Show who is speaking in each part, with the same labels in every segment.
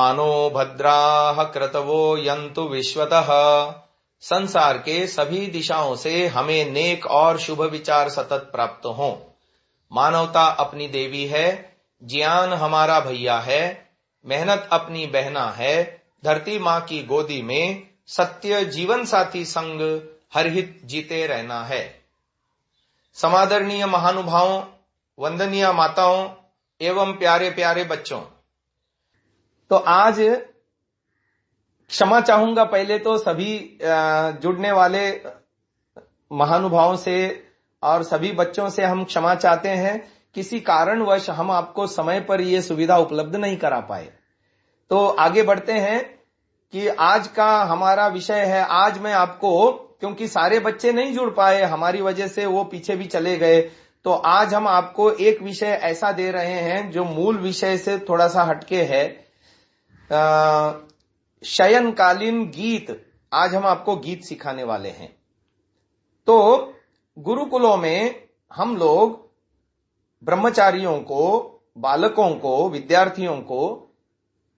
Speaker 1: मानो भद्राः क्रतवो यन्तु विश्वतः। संसार के सभी दिशाओं से हमें नेक और शुभ विचार सतत प्राप्त हों। मानवता अपनी देवी है, ज्ञान हमारा भैया है, मेहनत अपनी बहना है, धरती माँ की गोदी में सत्य जीवन साथी संग हरहित जीते रहना है। समादरणीय महानुभावों, वंदनीय माताओं एवं प्यारे प्यारे बच्चों, तो आज क्षमा चाहूंगा पहले तो सभी जुड़ने वाले महानुभावों से और सभी बच्चों से हम क्षमा चाहते हैं। किसी कारणवश हम आपको समय पर यह सुविधा उपलब्ध नहीं करा पाए। तो आगे बढ़ते हैं कि आज का हमारा विषय है। आज मैं आपको, क्योंकि सारे बच्चे नहीं जुड़ पाए हमारी वजह से, वो पीछे भी चले गए, तो आज हम आपको एक विषय ऐसा दे रहे हैं जो मूल विषय से थोड़ा सा हटके है। शयनकालीन गीत। आज हम आपको गीत सिखाने वाले हैं। तो गुरुकुलों में हम लोग ब्रह्मचारियों को, बालकों को, विद्यार्थियों को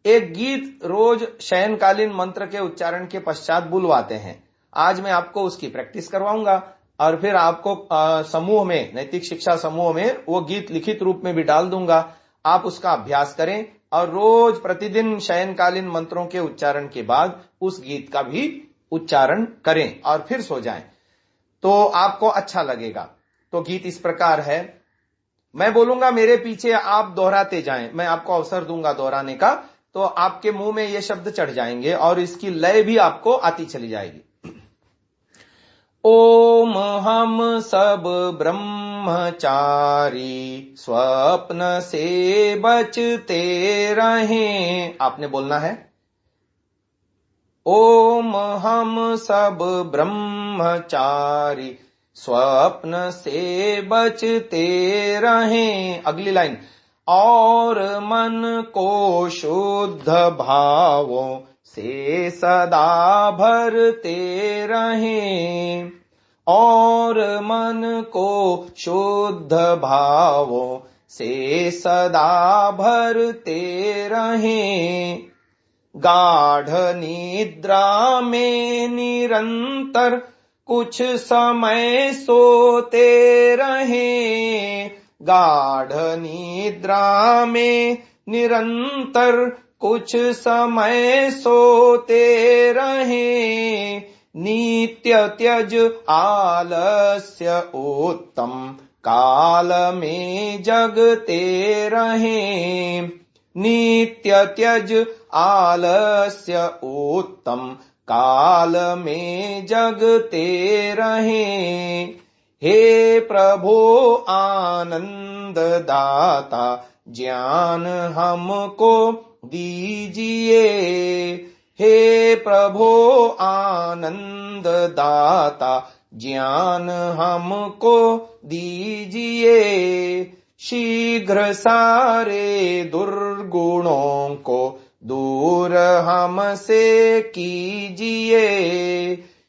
Speaker 1: एक गीत रोज शयनकालीन मंत्र के उच्चारण के पश्चात बुलवाते हैं। आज मैं आपको उसकी प्रैक्टिस करवाऊंगा और फिर आपको समूह में, नैतिक शिक्षा समूह में वो गीत लिखित रूप में भी डाल दूंगा। आप उसका अभ्यास करें और रोज प्रतिदिन शयनकालीन मंत्रों के उच्चारण के बाद उस गीत का भी उच्चारण करें और फिर सो जाएं, तो आपको अच्छा लगेगा। तो गीत इस प्रकार है, मैं बोलूंगा मेरे पीछे आप दोहराते जाएं, मैं आपको अवसर दूंगा दोहराने का, तो आपके मुंह में ये शब्द चढ़ जाएंगे और इसकी लय भी आपको आती चली जाएगी। ओम हम सब ब्रह्मचारी स्वप्न से बचते रहें। आपने बोलना है, ओम हम सब ब्रह्मचारी स्वप्न से बचते रहें। अगली लाइन, और मन को शुद्ध भावों से सदा भरते रहें। और मन को शुद्ध भावों से सदा भरते रहें। गाढ़ निद्रा में निरंतर कुछ समय सोते रहें। गाढ़ निद्रा में निरंतर कुछ समय सोते रहें। नित्य त्यज आलस्य उत्तम काल में जगते रहें। नित्य त्यज आलस्य उत्तम काल में जगते रहें। हे प्रभो आनंद दाता ज्ञान हमको दीजिए। हे प्रभो आनंद दाता ज्ञान हमको दीजिए। शीघ्र सारे दुर्गुणों को दूर हमसे कीजिए।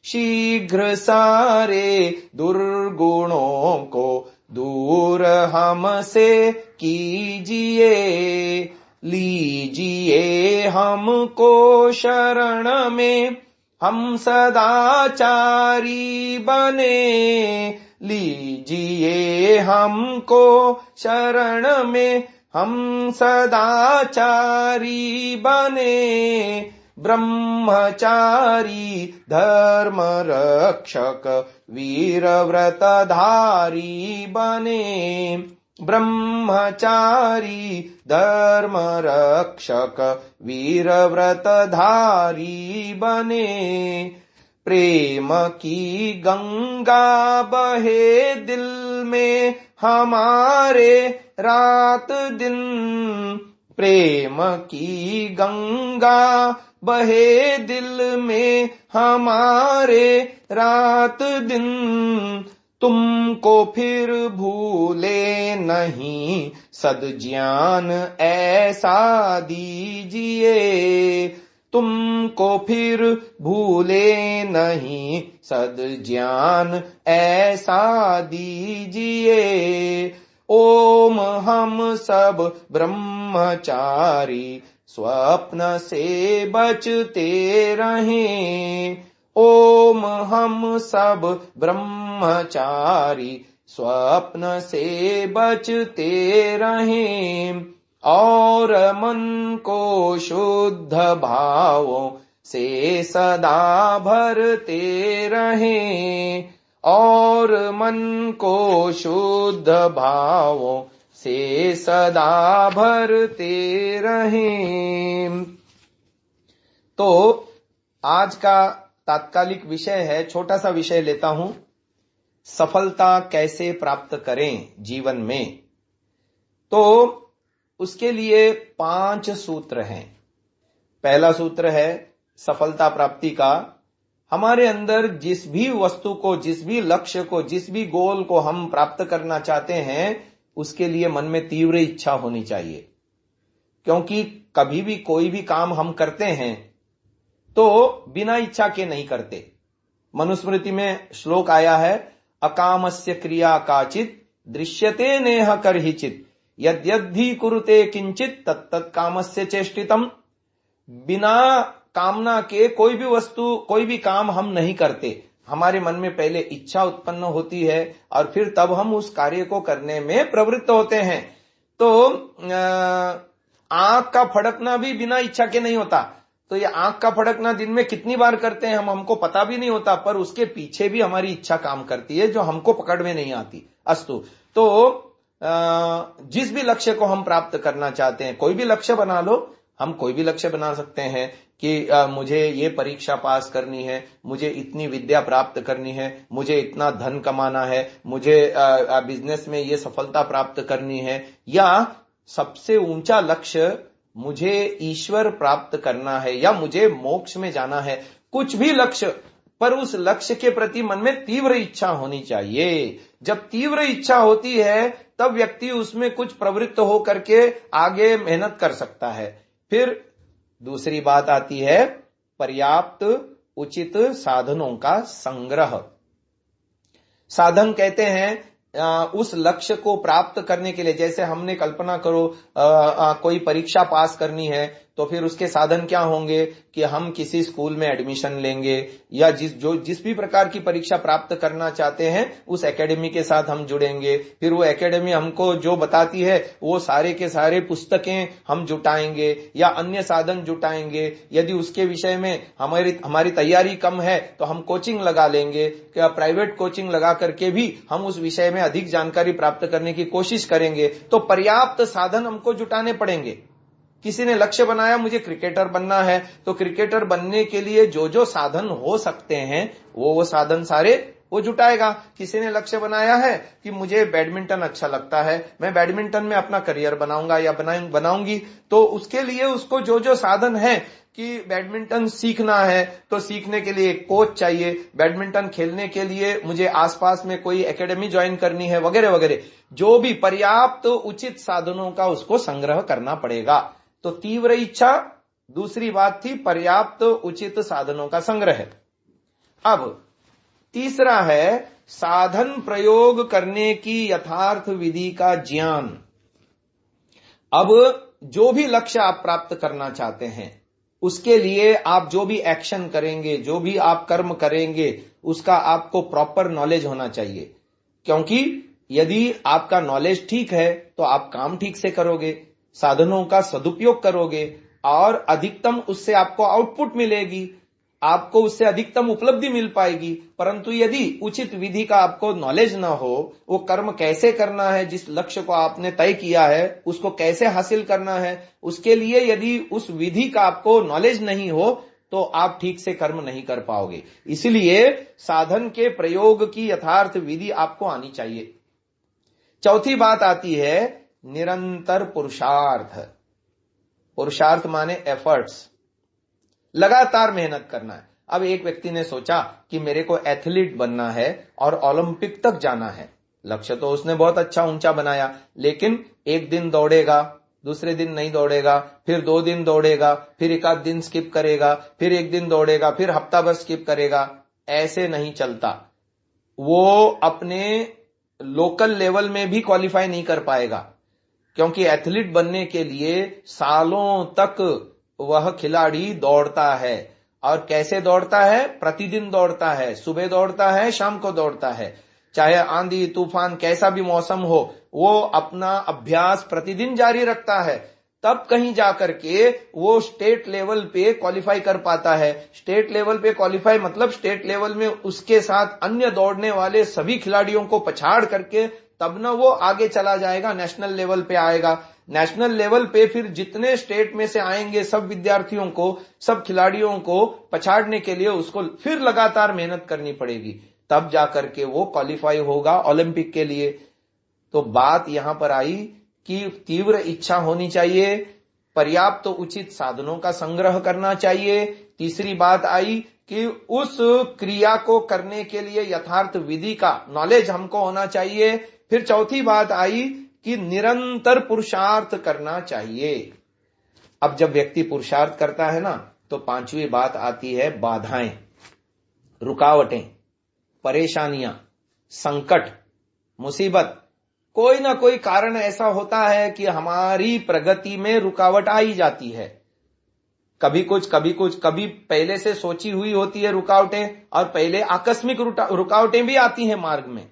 Speaker 1: शीघ्र सारे दुर्गुणों को दूर हमसे कीजिए। लीजिए हमको शरण में, हम सदाचारी बने। लीजिए हमको शरण में, हम सदाचारी बने। ब्रह्मचारी धर्म रक्षक वीर व्रतधारी बने। ब्रह्मचारी धर्म रक्षक वीर व्रतधारी बने। प्रेम की गंगा बहे दिल में हमारे रात दिन। प्रेम की गंगा बहे दिल में हमारे रात दिन। तुमको फिर भूले नहीं सद्ज्ञान ऐसा दीजिए। तुमको फिर भूले नहीं सद्ज्ञान ऐसा दीजिए। ओम हम सब ब्रह्मचारी स्वप्न से बचते रहें। ओम हम सब ब्रह्मचारी स्वप्न से बचते रहें और मन को शुद्ध भावों से सदा भरते रहें और मन को शुद्ध भावों से सदा भरते रहें। तो आज का तात्कालिक विषय है, छोटा सा विषय लेता हूं, सफलता कैसे प्राप्त करें जीवन में। तो उसके लिए 5 सूत्र हैं। पहला सूत्र है सफलता प्राप्ति का, हमारे अंदर जिस भी वस्तु को, जिस भी लक्ष्य को, जिस भी गोल को हम प्राप्त करना चाहते हैं, उसके लिए मन में तीव्र इच्छा होनी चाहिए। क्योंकि कभी भी कोई भी काम हम करते हैं तो बिना इच्छा के नहीं करते। मनुस्मृति में श्लोक आया है, अकामस्य क्रिया काचित दृश्यते नेह करहिचित यद्यद्धि कुरुते किंचित तत्तत् कामस्य चेष्टितम्। बिना कामना के कोई भी वस्तु, कोई भी काम हम नहीं करते। हमारे मन में पहले इच्छा उत्पन्न होती है और फिर तब हम उस कार्य को करने में प्रवृत्त होते हैं। तो आंख का फड़कना भी बिना इच्छा के नहीं होता। तो ये आंख का फड़कना दिन में कितनी बार करते हैं हमको पता भी नहीं होता, पर उसके पीछे भी हमारी इच्छा काम करती है जो हमको पकड़ में नहीं आती। अस्तु, तो जिस भी लक्ष्य को हम प्राप्त करना चाहते हैं, कोई भी लक्ष्य बना लो, हम कोई भी लक्ष्य बना सकते हैं कि मुझे ये परीक्षा पास करनी है, मुझे इतनी विद्या प्राप्त करनी है, मुझे इतना धन कमाना है, मुझे बिजनेस में ये सफलता प्राप्त करनी है, या सबसे ऊंचा लक्ष्य मुझे ईश्वर प्राप्त करना है, या मुझे मोक्ष में जाना है। कुछ भी लक्ष्य, पर उस लक्ष्य के प्रति मन में तीव्र इच्छा होनी चाहिए। जब तीव्र इच्छा होती है तब व्यक्ति उसमें कुछ प्रवृत्त हो करके आगे मेहनत कर सकता है। फिर दूसरी बात आती है पर्याप्त उचित साधनों का संग्रह। साधन कहते हैं उस लक्ष्य को प्राप्त करने के लिए, जैसे हमने कल्पना करो कोई परीक्षा पास करनी है, तो फिर उसके साधन क्या होंगे कि हम किसी स्कूल में एडमिशन लेंगे, या जिस भी प्रकार की परीक्षा प्राप्त करना चाहते हैं उस एकेडमी के साथ हम जुड़ेंगे। फिर वो एकेडमी हमको जो बताती है वो सारे के सारे पुस्तकें हम जुटाएंगे या अन्य साधन जुटाएंगे। यदि उसके विषय में हमारी तैयारी कम है तो हम कोचिंग लगा लेंगे, प्राइवेट कोचिंग लगा करके भी हम उस विषय में अधिक जानकारी प्राप्त करने की कोशिश करेंगे। तो पर्याप्त साधन हमको जुटाने पड़ेंगे। किसी ने लक्ष्य बनाया मुझे क्रिकेटर बनना है, तो क्रिकेटर बनने के लिए जो जो साधन हो सकते हैं वो साधन सारे वो जुटाएगा। किसी ने लक्ष्य बनाया है कि मुझे बैडमिंटन अच्छा लगता है, मैं बैडमिंटन में अपना करियर बनाऊंगा या बनाऊंगी, तो उसके लिए उसको जो जो साधन है कि बैडमिंटन सीखना है तो सीखने के लिए एक कोच चाहिए, बैडमिंटन खेलने के लिए मुझे आसपास में कोई एकेडमी ज्वाइन करनी है, वगैरह वगैरह, जो भी पर्याप्त उचित साधनों का उसको संग्रह करना पड़ेगा। तो तीव्र इच्छा, दूसरी बात थी पर्याप्त उचित साधनों का संग्रह। अब तीसरा है साधन प्रयोग करने की यथार्थ विधि का ज्ञान। अब जो भी लक्ष्य आप प्राप्त करना चाहते हैं उसके लिए आप जो भी एक्शन करेंगे, जो भी आप कर्म करेंगे, उसका आपको प्रॉपर नॉलेज होना चाहिए। क्योंकि यदि आपका नॉलेज ठीक है तो आप काम ठीक से करोगे, साधनों का सदुपयोग करोगे और अधिकतम उससे आपको आउटपुट मिलेगी, आपको उससे अधिकतम उपलब्धि मिल पाएगी। परंतु यदि उचित विधि का आपको नॉलेज ना हो, वो कर्म कैसे करना है, जिस लक्ष्य को आपने तय किया है उसको कैसे हासिल करना है, उसके लिए यदि उस विधि का आपको नॉलेज नहीं हो तो आप ठीक से कर्म नहीं कर पाओगे। इसलिए साधन के प्रयोग की यथार्थ विधि आपको आनी चाहिए। चौथी बात आती है निरंतर पुरुषार्थ। पुरुषार्थ माने एफर्ट्स, लगातार मेहनत करना है। अब एक व्यक्ति ने सोचा कि मेरे को एथलीट बनना है और ओलंपिक तक जाना है। लक्ष्य तो उसने बहुत अच्छा ऊंचा बनाया, लेकिन एक दिन दौड़ेगा, दूसरे दिन नहीं दौड़ेगा, फिर 2 दिन दौड़ेगा, फिर 1 आध दिन स्किप करेगा, फिर 1 दिन दौड़ेगा, फिर हफ्ता भर स्किप करेगा। ऐसे नहीं चलता। वो अपने लोकल लेवल में भी क्वालिफाई नहीं कर पाएगा, क्योंकि एथलीट बनने के लिए सालों तक वह खिलाड़ी दौड़ता है। और कैसे दौड़ता है? प्रतिदिन दौड़ता है, सुबह दौड़ता है, शाम को दौड़ता है, चाहे आंधी तूफान कैसा भी मौसम हो, वो अपना अभ्यास प्रतिदिन जारी रखता है। तब कहीं जाकर के वो स्टेट लेवल पे क्वालिफाई कर पाता है। स्टेट लेवल पे क्वालिफाई मतलब स्टेट लेवल में उसके साथ अन्य दौड़ने वाले सभी खिलाड़ियों को पछाड़ करके तब ना वो आगे चला जाएगा, नेशनल लेवल पे आएगा। नेशनल लेवल पे फिर जितने स्टेट में से आएंगे सब विद्यार्थियों को, सब खिलाड़ियों को पछाड़ने के लिए उसको फिर लगातार मेहनत करनी पड़ेगी, तब जाकर के वो क्वालिफाई होगा ओलंपिक के लिए। तो बात यहां पर आई कि तीव्र इच्छा होनी चाहिए, पर्याप्त तो उचित साधनों का संग्रह करना चाहिए। तीसरी बात आई कि उस क्रिया को करने के लिए यथार्थ विधि का नॉलेज हमको होना चाहिए। फिर चौथी बात आई कि निरंतर पुरुषार्थ करना चाहिए। अब जब व्यक्ति पुरुषार्थ करता है ना, तो पांचवी बात आती है बाधाएं, रुकावटें, परेशानियां, संकट, मुसीबत। कोई ना कोई कारण ऐसा होता है कि हमारी प्रगति में रुकावट आ ही जाती है। कभी कुछ, कभी पहले से सोची हुई होती है रुकावटें, और पहले आकस्मिक रुकावटें भी आती हैं मार्ग में।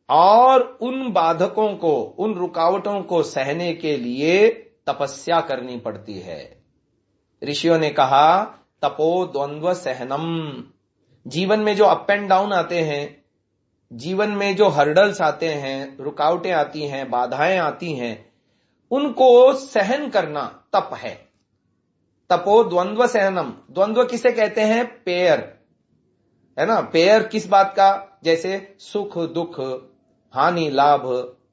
Speaker 1: और उन बाधकों को, उन रुकावटों को सहने के लिए तपस्या करनी पड़ती है। ऋषियों ने कहा तपो द्वंद्व सहनम। जीवन में जो अप एंड डाउन आते हैं, जीवन में जो हर्डल्स आते हैं, रुकावटें आती हैं, बाधाएं आती हैं, उनको सहन करना तप है। तपो द्वंद्व सहनम। द्वंद्व किसे कहते हैं? पेयर, है ना। पेयर किस बात का? जैसे सुख दुख, हानि लाभ,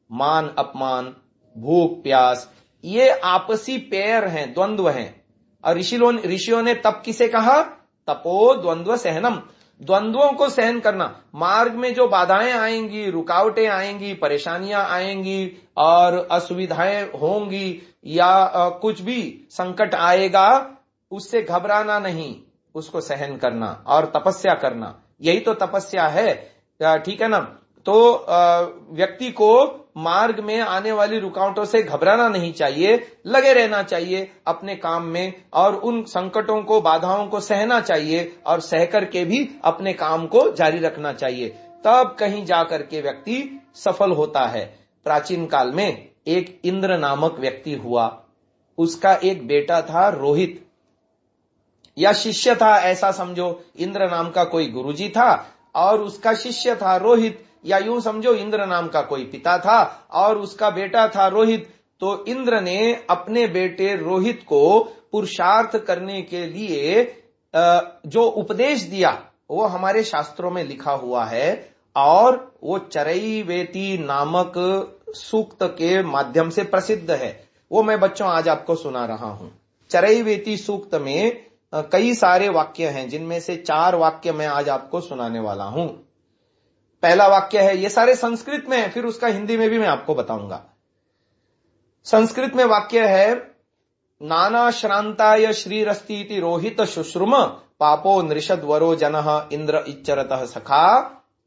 Speaker 1: मान अपमान, भूख प्यास, ये आपसी पेयर हैं, द्वंद्व हैं। और ऋषियों ने तप किसे कहा? तपो द्वंद्व सहनम। द्वंद्वों को सहन करना। मार्ग में जो बाधाएं आएंगी, रुकावटें आएंगी, परेशानियां आएंगी और असुविधाएं होंगी या कुछ भी संकट आएगा, उससे घबराना नहीं, उसको सहन करना और तपस्या करना, यही तो तपस्या है। ठीक है ना। तो व्यक्ति को मार्ग में आने वाली रुकावटों से घबराना नहीं चाहिए, लगे रहना चाहिए अपने काम में और उन संकटों को, बाधाओं को सहना चाहिए और सह करके भी अपने काम को जारी रखना चाहिए। तब कहीं जाकर के व्यक्ति सफल होता है। प्राचीन काल में एक इंद्र नामक व्यक्ति हुआ, उसका एक बेटा था रोहित, या शिष्य था ऐसा समझो। इंद्र नाम का कोई गुरुजी था और उसका शिष्य था रोहित, या यूं समझो इंद्र नाम का कोई पिता था और उसका बेटा था रोहित। तो इंद्र ने अपने बेटे रोहित को पुरुषार्थ करने के लिए जो उपदेश दिया वो हमारे शास्त्रों में लिखा हुआ है, और वो चरैवेति नामक सूक्त के माध्यम से प्रसिद्ध है। वो मैं बच्चों आज आपको सुना रहा हूं। चरैवेति सूक्त में कई सारे वाक्य हैं, जिनमें से 4 वाक्य मैं आज आपको सुनाने वाला हूं। पहला वाक्य है, ये सारे संस्कृत में है, फिर उसका हिंदी में भी मैं आपको बताऊंगा। संस्कृत में वाक्य है, नाना श्रांताय श्रीरस्तीति रोहित शुश्रुम पापो नृषद्वरो जनः इंद्र इच्चरतः सखा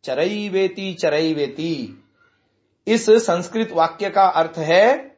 Speaker 1: चरैवेति चरैवेति। इस संस्कृत वाक्य का अर्थ है,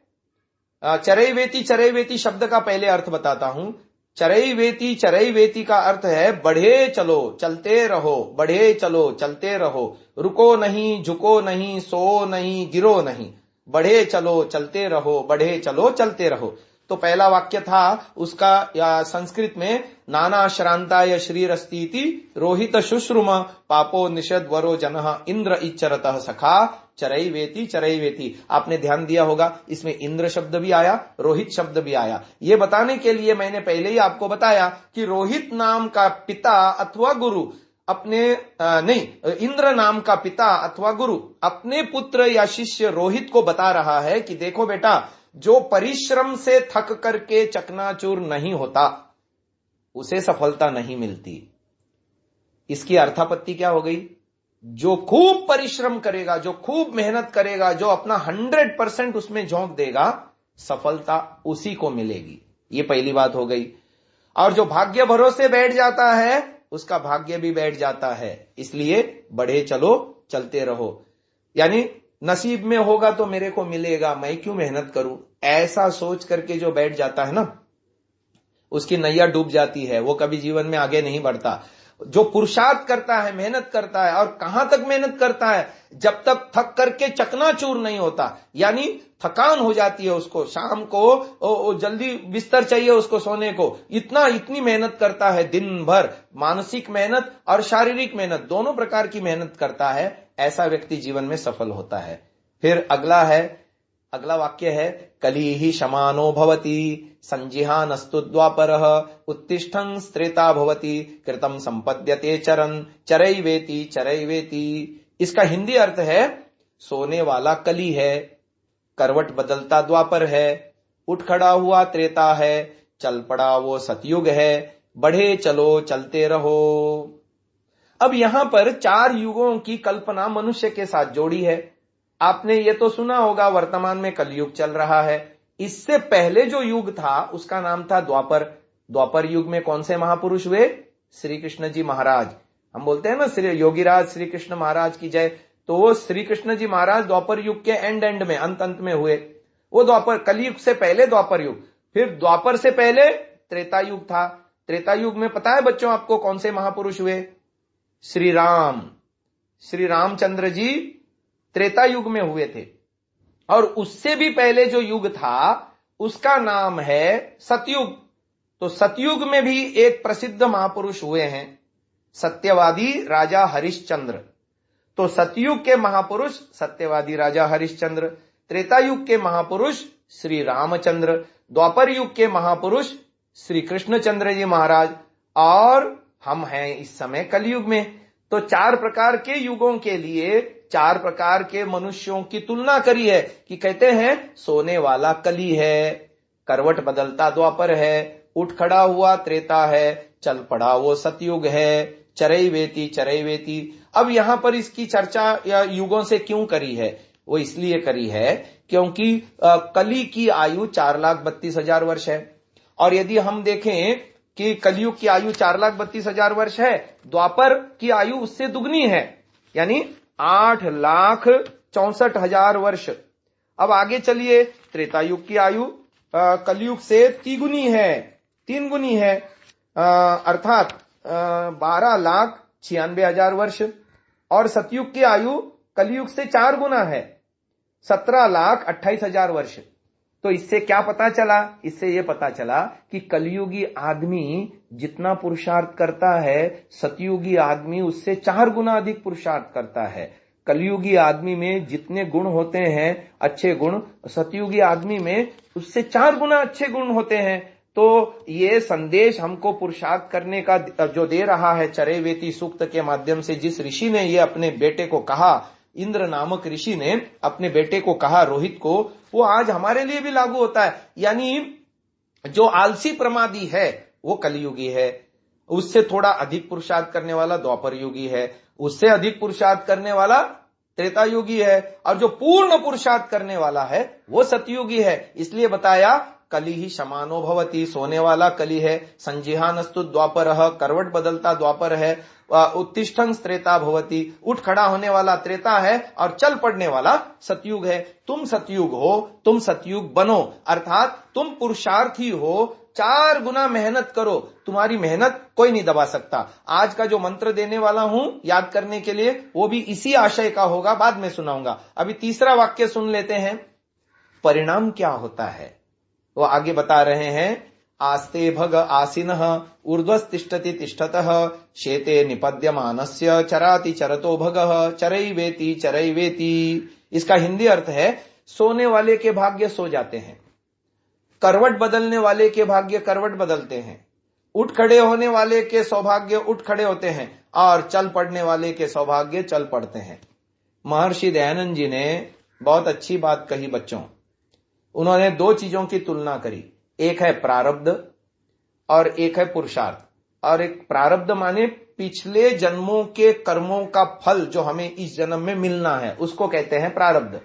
Speaker 1: चरैवेति चरैवेति शब्द का पहले अर्थ बताता हूं। चरैवेति चरैवेति का अर्थ है बढ़े चलो, चलते रहो, बढ़े चलो, चलते रहो, रुको नहीं, झुको नहीं, सो नहीं, गिरो नहीं, बढ़े चलो, चलते रहो, बढ़े चलो, चलते रहो। तो पहला वाक्य था उसका संस्कृत में, नाना श्रांताय श्रीरस्तीति रोहित शुश्रुम पापो निषद वरो जनः इंद्र इच्चरतः सखा चरैवेति चरैवेति। आपने ध्यान दिया होगा, इसमें इंद्र शब्द भी आया, रोहित शब्द भी आया। ये बताने के लिए मैंने पहले ही आपको बताया कि रोहित नाम का पिता अथवा गुरु इंद्र नाम का पिता अथवा गुरु अपने पुत्र या शिष्य रोहित को बता रहा है कि देखो बेटा, जो परिश्रम से थक करके चकनाचूर नहीं होता उसे सफलता नहीं मिलती। इसकी अर्थापत्ति क्या हो गई? जो खूब परिश्रम करेगा, जो खूब मेहनत करेगा, जो अपना 100% उसमें झोंक देगा, सफलता उसी को मिलेगी। ये पहली बात हो गई। और जो भाग्य भरोसे बैठ जाता है उसका भाग्य भी बैठ जाता है। इसलिए बढ़े चलो, चलते रहो। यानी नसीब में होगा तो मेरे को मिलेगा, मैं क्यों मेहनत करूं, ऐसा सोच करके जो बैठ जाता है ना, उसकी नैया डूब जाती है, वो कभी जीवन में आगे नहीं बढ़ता। जो पुरुषार्थ करता है, मेहनत करता है, और कहां तक मेहनत करता है, जब तक थक करके चकनाचूर नहीं होता, यानी थकान हो जाती है उसको, शाम को जल्दी बिस्तर चाहिए उसको सोने को, इतनी मेहनत करता है दिन भर, मानसिक मेहनत और शारीरिक मेहनत दोनों प्रकार की मेहनत करता है, ऐसा व्यक्ति जीवन में सफल होता है। फिर अगला वाक्य है, कली ही शमानो भवति संजिहानस्तु द्वापरः उत्तिष्ठं स्त्रेता भवति कृतं संपद्यते चरन चरैवेति चरैवेति। इसका हिंदी अर्थ है, सोने वाला कली है, करवट बदलता द्वापर है, उठ खड़ा हुआ त्रेता है, चल पड़ा वो सतयुग है, बढ़े चलो चलते रहो। अब यहां पर 4 युगों की कल्पना मनुष्य के साथ जोड़ी है। आपने ये तो सुना होगा, वर्तमान में कलयुग चल रहा है। इससे पहले जो युग था उसका नाम था द्वापर। द्वापर युग में कौन से महापुरुष हुए? श्री कृष्ण जी महाराज। हम बोलते हैं ना श्री योगीराज श्री कृष्ण महाराज की जय, तो वो श्री कृष्ण जी महाराज द्वापर युग के एंड में, अंत में हुए। वो द्वापर, कलयुग से पहले द्वापर युग, फिर द्वापर से पहले त्रेता युग था। त्रेता युग में पता है बच्चों आपको कौन से महापुरुष हुए? श्री रामचंद्र जी त्रेता युग में हुए थे। और उससे भी पहले जो युग था उसका नाम है सतयुग। तो सतयुग में भी एक प्रसिद्ध महापुरुष हुए हैं, सत्यवादी राजा हरिश्चंद्र। तो सतयुग के महापुरुष सत्यवादी राजा हरिश्चंद्र, त्रेता युग के महापुरुष श्री रामचंद्र, द्वापर युग के महापुरुष श्री कृष्णचंद्र जी महाराज, और हम हैं इस समय कलयुग में। तो 4 प्रकार के युगों के लिए 4 प्रकार के मनुष्यों की तुलना करी है कि कहते हैं सोने वाला कली है, करवट बदलता द्वापर है, उठ खड़ा हुआ त्रेता है, चल पड़ा वो सतयुग है, चरैवेति चरैवेति। अब यहां पर इसकी चर्चा या युगों से क्यों करी है? वो इसलिए करी है क्योंकि कली की आयु 4,32,000 वर्ष है। और यदि हम देखें कि कलयुग की आयु 4,32,000 वर्ष है, द्वापर की आयु उससे दुगनी है, यानी 8,64,000 वर्ष। अब आगे चलिए, त्रेता युग की आयु कलयुग से 3 गुनी है, अर्थात 12,96,000 वर्ष। और सतयुग की आयु कलयुग से 4 गुना है, 17,28,000 वर्ष। तो इससे क्या पता चला? इससे यह पता चला कि कलयुगी आदमी जितना पुरुषार्थ करता है, सतयुगी आदमी उससे 4 गुना अधिक पुरुषार्थ करता है। कलयुगी आदमी में जितने गुण होते हैं अच्छे गुण, सतयुगी आदमी में उससे 4 गुना अच्छे गुण होते हैं। तो ये संदेश हमको पुरुषार्थ करने का जो दे रहा है चरैवेति सूक्त के माध्यम से, जिस ऋषि ने ये अपने बेटे को कहा, इंद्र नामक ऋषि ने अपने बेटे को कहा रोहित को, वो आज हमारे लिए भी लागू होता है। यानी जो आलसी प्रमादी है वो कलयुगी है, उससे थोड़ा अधिक पुरुषार्थ करने वाला द्वापर युगी है, उससे अधिक पुरुषार्थ करने वाला त्रेता युगी है, और जो पूर्ण पुरुषार्थ करने वाला है वो सतयुगी है। इसलिए बताया कली ही शमानो भवति, सोने वाला कली है, संजिहानस्तु द्वापरः, करवट बदलता द्वापर है, उत्तिष्ठं त्रेता भवति, उठ खड़ा होने वाला त्रेता है, और चल पड़ने वाला सतयुग है। तुम सतयुग हो, तुम सतयुग बनो, अर्थात तुम पुरुषार्थी हो, 4 गुना मेहनत करो, तुम्हारी मेहनत कोई नहीं दबा सकता। आज का जो मंत्र देने वाला हूं याद करने के लिए, वो भी इसी आशय का होगा, बाद में सुनाऊंगा। अभी तीसरा वाक्य सुन लेते हैं, परिणाम क्या होता है वो आगे बता रहे हैं। आस्ते भग आसीनः ऊर्ध्वस्तिष्ठति तिष्ठतः शेते निपद्यमानस्य चराति चरतो भगः चरैवेति चरैवेति। इसका हिंदी अर्थ है, सोने वाले के भाग्य सो जाते हैं, करवट बदलने वाले के भाग्य करवट बदलते हैं, उठ खड़े होने वाले के सौभाग्य उठ खड़े होते हैं, और चल पड़ने वाले के सौभाग्य चल पड़ते हैं। महर्षि दयानंद जी ने बहुत अच्छी बात कही बच्चों। उन्होंने 2 चीजों की तुलना करी, एक है प्रारब्ध और एक है पुरुषार्थ। और एक प्रारब्ध माने पिछले जन्मों के कर्मों का फल जो हमें इस जन्म में मिलना है, उसको कहते हैं प्रारब्ध।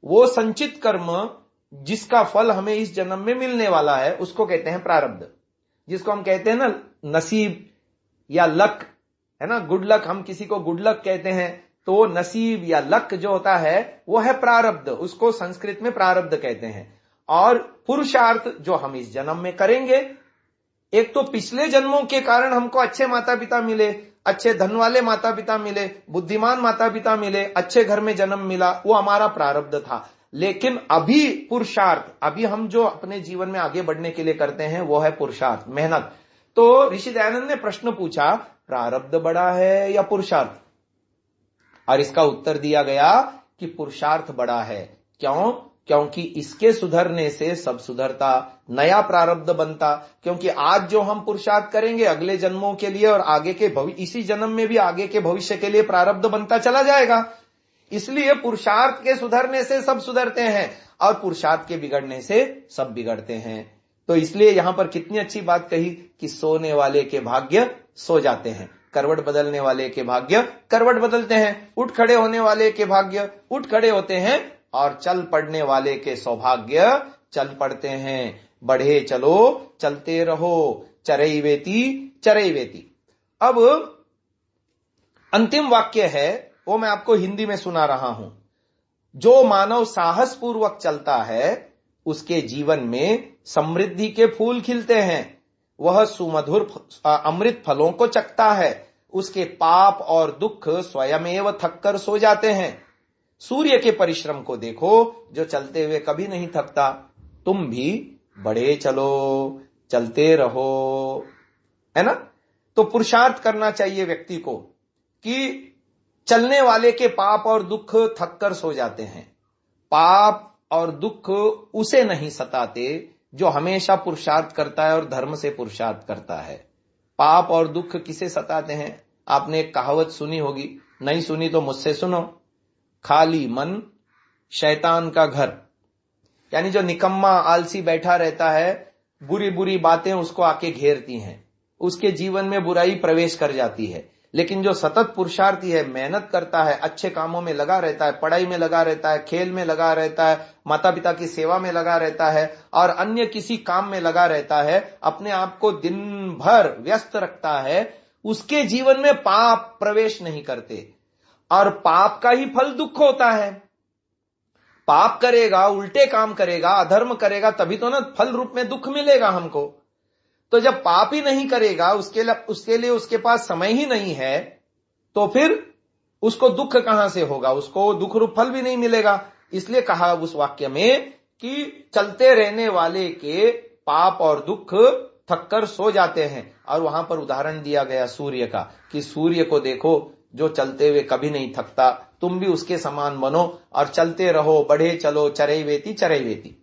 Speaker 1: वो संचित कर्म जिसका फल हमें इस जन्म में मिलने वाला है उसको कहते हैं प्रारब्ध, जिसको हम कहते हैं ना नसीब या लक, है ना, गुड लक। हम किसी को गुड लक कहते हैं, तो नसीब या लक जो होता है वो है प्रारब्ध, उसको संस्कृत में प्रारब्ध कहते हैं। और पुरुषार्थ जो हम इस जन्म में करेंगे, एक तो पिछले जन्मों के कारण हमको अच्छे माता पिता मिले, अच्छे धन वाले माता पिता मिले, बुद्धिमान माता पिता मिले, अच्छे घर में जन्म मिला, वो हमारा प्रारब्ध था। लेकिन अभी पुरुषार्थ, अभी हम जो अपने जीवन में आगे बढ़ने के लिए करते हैं वो है पुरुषार्थ, मेहनत। तो ऋषि दयानंद ने प्रश्न पूछा, प्रारब्ध बड़ा है या पुरुषार्थ? और इसका उत्तर दिया गया कि पुरुषार्थ बड़ा है। क्यों? क्योंकि इसके सुधरने से सब सुधरता, नया प्रारब्ध बनता। क्योंकि आज जो हम पुरुषार्थ करेंगे अगले जन्मों के लिए और आगे के इसी जन्म में भी आगे के भविष्य के लिए प्रारब्ध बनता चला जाएगा। इसलिए पुरुषार्थ के सुधरने से सब सुधरते हैं और पुरुषार्थ के बिगड़ने से सब बिगड़ते हैं। तो इसलिए यहां पर कितनी अच्छी बात कही कि सोने वाले के भाग्य सो जाते हैं, करवट बदलने वाले के भाग्य करवट बदलते हैं, उठ खड़े होने वाले के भाग्य उठ खड़े होते हैं और चल पड़ने वाले के सौभाग्य चल पड़ते हैं। बढ़े चलो चलते रहो, चरैवेति चरैवेति। अब अंतिम वाक्य है वो मैं आपको हिंदी में सुना रहा हूं। जो मानव साहस पूर्वक चलता है उसके जीवन में समृद्धि के फूल खिलते हैं, वह सुमधुर अमृत फलों को चखता है, उसके पाप और दुख स्वयमेव थककर सो जाते हैं। सूर्य के परिश्रम को देखो जो चलते हुए कभी नहीं थकता। तुम भी बढ़े चलो चलते रहो, है ना। तो पुरुषार्थ करना चाहिए व्यक्ति को कि चलने वाले के पाप और दुख थककर सो जाते हैं। पाप और दुख उसे नहीं सताते जो हमेशा पुरुषार्थ करता है और धर्म से पुरुषार्थ करता है। पाप और दुख किसे सताते हैं? आपने एक कहावत सुनी होगी, नहीं सुनी तो मुझसे सुनो। खाली मन शैतान का घर। यानी जो निकम्मा आलसी बैठा रहता है, बुरी बुरी बातें उसको आके घेरती हैं, उसके जीवन में बुराई प्रवेश कर जाती है। लेकिन जो सतत पुरुषार्थी है, मेहनत करता है, अच्छे कामों में लगा रहता है, पढ़ाई में लगा रहता है, खेल में लगा रहता है, माता पिता की सेवा में लगा रहता है और अन्य किसी काम में लगा रहता है, अपने आप को दिन भर व्यस्त रखता है, उसके जीवन में पाप प्रवेश नहीं करते। और पाप का ही फल दुख होता है। पाप करेगा, उल्टे काम करेगा, अधर्म करेगा, तभी तो ना फल रूप में दुख मिलेगा हमको। तो जब पाप ही नहीं करेगा, उसके लिए उसके पास समय ही नहीं है, तो फिर उसको दुख कहां से होगा? उसको दुख रूप फल भी नहीं मिलेगा। इसलिए कहा उस वाक्य में कि चलते रहने वाले के पाप और दुख थककर सो जाते हैं। और वहां पर उदाहरण दिया गया सूर्य का कि सूर्य को देखो जो चलते हुए कभी नहीं थकता, तुम भी उसके समान बनो और चलते रहो, बढ़े चलो चरैवेति चरैवेति।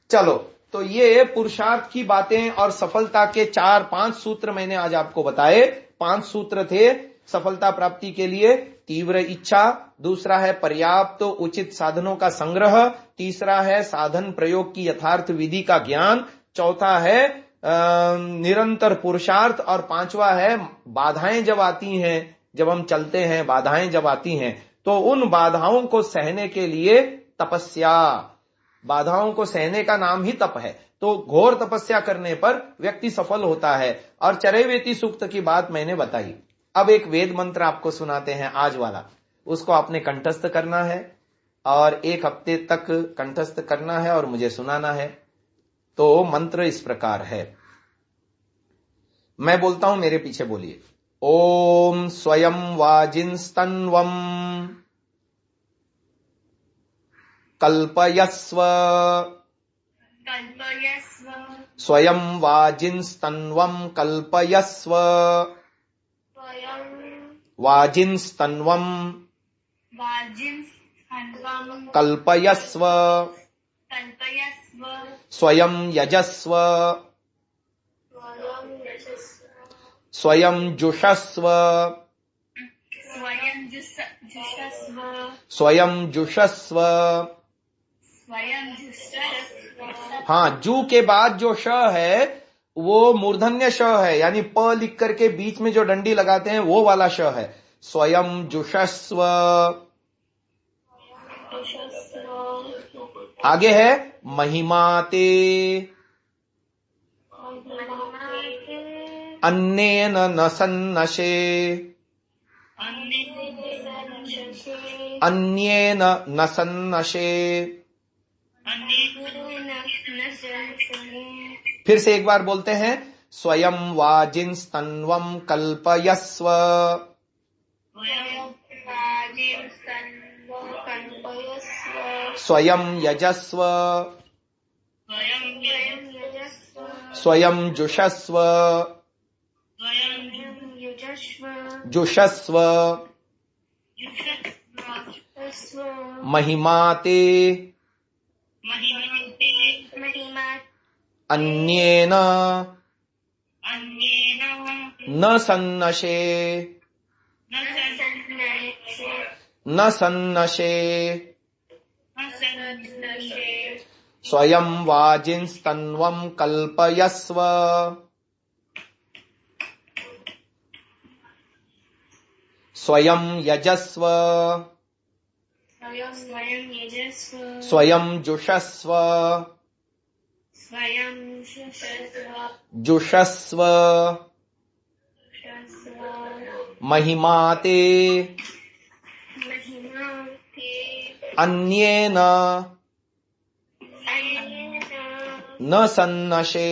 Speaker 1: चलो, तो ये पुरुषार्थ की बातें और सफलता के 4-5 सूत्र मैंने आज आपको बताए। 5 सूत्र थे सफलता प्राप्ति के लिए। तीव्र इच्छा, दूसरा है पर्याप्त तो उचित साधनों का संग्रह, तीसरा है साधन प्रयोग की यथार्थ विधि का ज्ञान, चौथा है निरंतर पुरुषार्थ और पांचवा है बाधाएं जब आती हैं, जब हम चलते हैं, बाधाएं जब आती हैं तो उन बाधाओं को सहने के लिए तपस्या। बाधाओं को सहने का नाम ही तप है। तो घोर तपस्या करने पर व्यक्ति सफल होता है। और चरैवेति सूक्त की बात मैंने बताई। अब एक वेद मंत्र आपको सुनाते हैं आज वाला, उसको आपने कंठस्थ करना है और 1 हफ्ते तक कंठस्थ करना है और मुझे सुनाना है। तो मंत्र इस प्रकार है, मैं बोलता हूं, मेरे पीछे बोलिए। ओम स्वयं वाजिंस्तन्वम कल्पयस्व स्वयं वाजिंस्तन्वम कल्पयस्व वाजिंस्तन्वम कल्पयस्व स्वयं यजस्व स्वयं जुषस्व स्वयं जुषस्व। हाँ, जू के बाद जो श है वो मूर्धन्य श है, यानी प लिख करके बीच में जो डंडी लगाते हैं वो वाला श है। स्वयं जुषस्व। आगे है महिमाते अन्नेन न सन्नशे अन्येन न सन्नशे। फिर से एक बार बोलते हैं, स्वयं वाजिंस्तन्वं कल्पयस्व। स्वयं यजस्व, स्वयं जुषस्व, जुषस्व महिमाते अन्येन न सन्नशे, न सन्नशे। स्वयं वाजिंस्तन्वं कल्पयस्व। स्वयं यजस्व, स्वयं जुषस्व, जुषस्व महिमाते अन्येन न सन्नशे।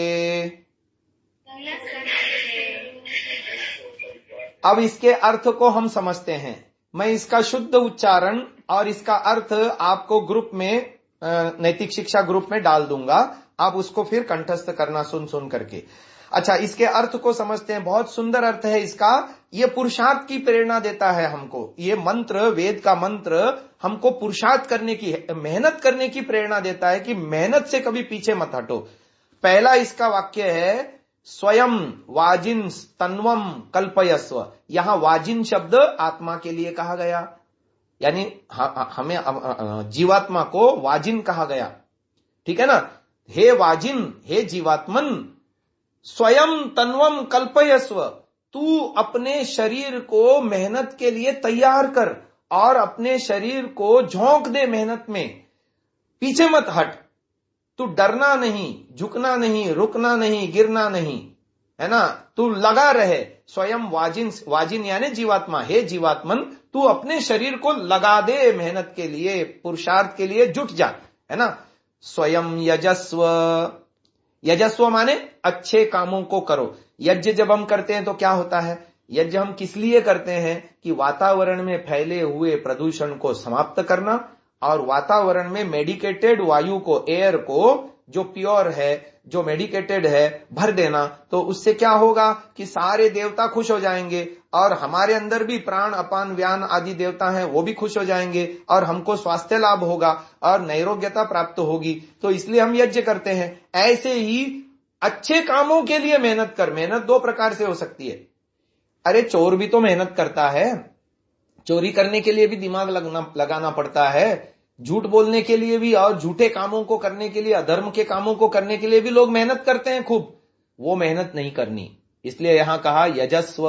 Speaker 1: अब इसके अर्थ को हम समझते हैं। मैं इसका शुद्ध उच्चारण और इसका अर्थ आपको ग्रुप में, नैतिक शिक्षा ग्रुप में डाल दूंगा। आप उसको फिर कंठस्थ करना सुन सुन करके। अच्छा, इसके अर्थ को समझते हैं। बहुत सुंदर अर्थ है इसका। ये पुरुषार्थ की प्रेरणा देता है हमको। ये मंत्र, वेद का मंत्र हमको पुरुषार्थ करने की, मेहनत करने की प्रेरणा देता है कि मेहनत से कभी पीछे मत हटो। पहला इसका वाक्य है, स्वयं वाजिन तन्वम कल्पयस्व। यहां वाजिन शब्द आत्मा के लिए कहा गया, यानी हमें जीवात्मा को वाजिन कहा गया। ठीक है ना। हे वाजिन, हे जीवात्मन, स्वयं तन्वम कल्पयस्व। तू अपने शरीर को मेहनत के लिए तैयार कर और अपने शरीर को झोंक दे मेहनत में। पीछे मत हट। तू डरना नहीं, झुकना नहीं, रुकना नहीं, गिरना नहीं, है ना। तू लगा रहे। स्वयं वाजिन, वाजिन यानी जीवात्मा, हे जीवात्मन, तू अपने शरीर को लगा दे मेहनत के लिए, पुरुषार्थ के लिए जुट जा, है ना। स्वयं यजस्व। यजस्व माने अच्छे कामों को करो। यज्ञ जब हम करते हैं तो क्या होता है? यज्ञ हम किस लिए करते हैं? कि वातावरण में फैले हुए प्रदूषण को समाप्त करना और वातावरण में मेडिकेटेड वायु को, एयर को, जो प्योर है, जो मेडिकेटेड है, भर देना। तो उससे क्या होगा कि सारे देवता खुश हो जाएंगे और हमारे अंदर भी प्राण, अपान, व्यान आदि देवता हैं, वो भी खुश हो जाएंगे और हमको स्वास्थ्य लाभ होगा और नैरोग्यता प्राप्त होगी। तो इसलिए हम यज्ञ करते हैं। ऐसे ही अच्छे कामों के लिए मेहनत कर। मेहनत दो प्रकार से हो सकती है। अरे चोर भी तो मेहनत करता है। चोरी करने के लिए भी दिमाग लगाना पड़ता है। झूठ बोलने के लिए भी और झूठे कामों को करने के लिए, अधर्म के कामों को करने के लिए भी लोग मेहनत करते हैं खूब। वो मेहनत नहीं करनी। इसलिए यहां कहा यजस्व,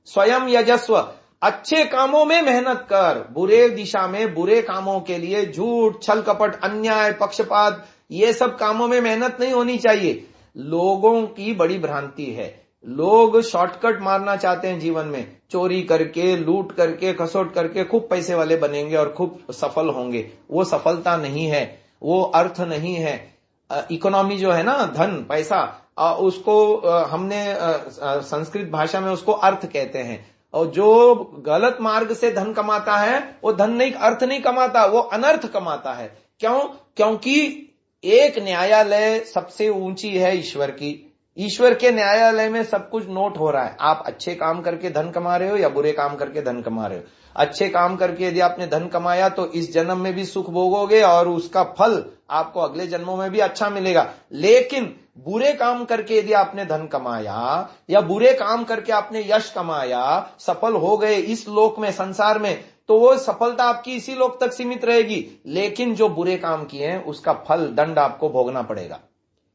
Speaker 1: स्वयं यजस्व। अच्छे कामों में मेहनत कर। बुरे दिशा में, बुरे कामों के लिए, झूठ, छल कपट, अन्याय, पक्षपात, ये सब कामों में मेहनत नहीं होनी चाहिए। लोगों की बड़ी भ्रांति है। लोग शॉर्टकट मारना चाहते हैं जीवन में। चोरी करके, लूट करके, खसोट करके खूब पैसे वाले बनेंगे और खूब सफल होंगे। वो सफलता नहीं है, वो अर्थ नहीं है। इकोनॉमी जो है ना, धन, पैसा, उसको हमने संस्कृत भाषा में उसको अर्थ कहते हैं। और जो गलत मार्ग से धन कमाता है वो धन नहीं, अर्थ नहीं कमाता, वो अनर्थ कमाता है। क्यों? क्योंकि एक न्यायालय सबसे ऊंची है ईश्वर की। ईश्वर के न्यायालय में सब कुछ नोट हो रहा है। आप अच्छे काम करके धन कमा रहे हो या बुरे काम करके धन कमा रहे हो। अच्छे काम करके यदि आपने धन कमाया तो इस जन्म में भी सुख भोगोगे और उसका फल आपको अगले जन्मों में भी अच्छा मिलेगा। लेकिन बुरे काम करके यदि आपने धन कमाया या बुरे काम करके आपने यश कमाया, सफल हो गए इस लोक में, संसार में, तो वो सफलता आपकी इसी लोक तक सीमित रहेगी। लेकिन जो बुरे काम किए हैं उसका फल, दंड आपको भोगना पड़ेगा।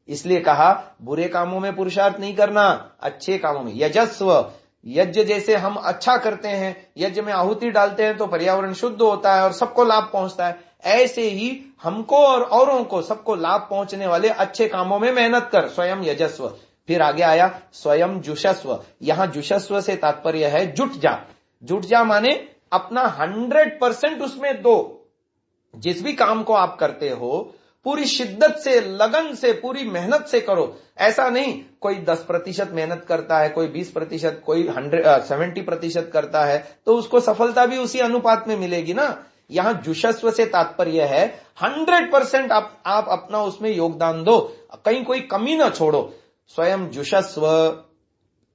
Speaker 1: इसलिए कहा बुरे कामों में पुरुषार्थ नहीं करना, अच्छे कामों में। यजस्व, यज्ञ जैसे हम अच्छा करते हैं, यज्ञ में आहुति डालते हैं तो पर्यावरण शुद्ध होता है और सबको लाभ पहुंचता है। ऐसे ही हमको और औरों को, सबको लाभ पहुंचने वाले अच्छे कामों में मेहनत कर। स्वयं यजस्व। फिर आगे आया स्वयं जुषस्व। यहां जुषस्व से तात्पर्य है जुट जा। जुट जा माने अपना 100% उसमें दो। जिस भी काम को आप करते हो पूरी शिद्दत से, लगन से, पूरी मेहनत से करो। ऐसा नहीं कोई 10% मेहनत करता है, कोई 20%, कोई 70% करता है, तो उसको सफलता भी उसी अनुपात में मिलेगी ना। यहां जुषस्व से तात्पर्य है 100% आप अपना उसमें योगदान दो, कहीं कोई कमी ना छोड़ो। स्वयं जुषस्व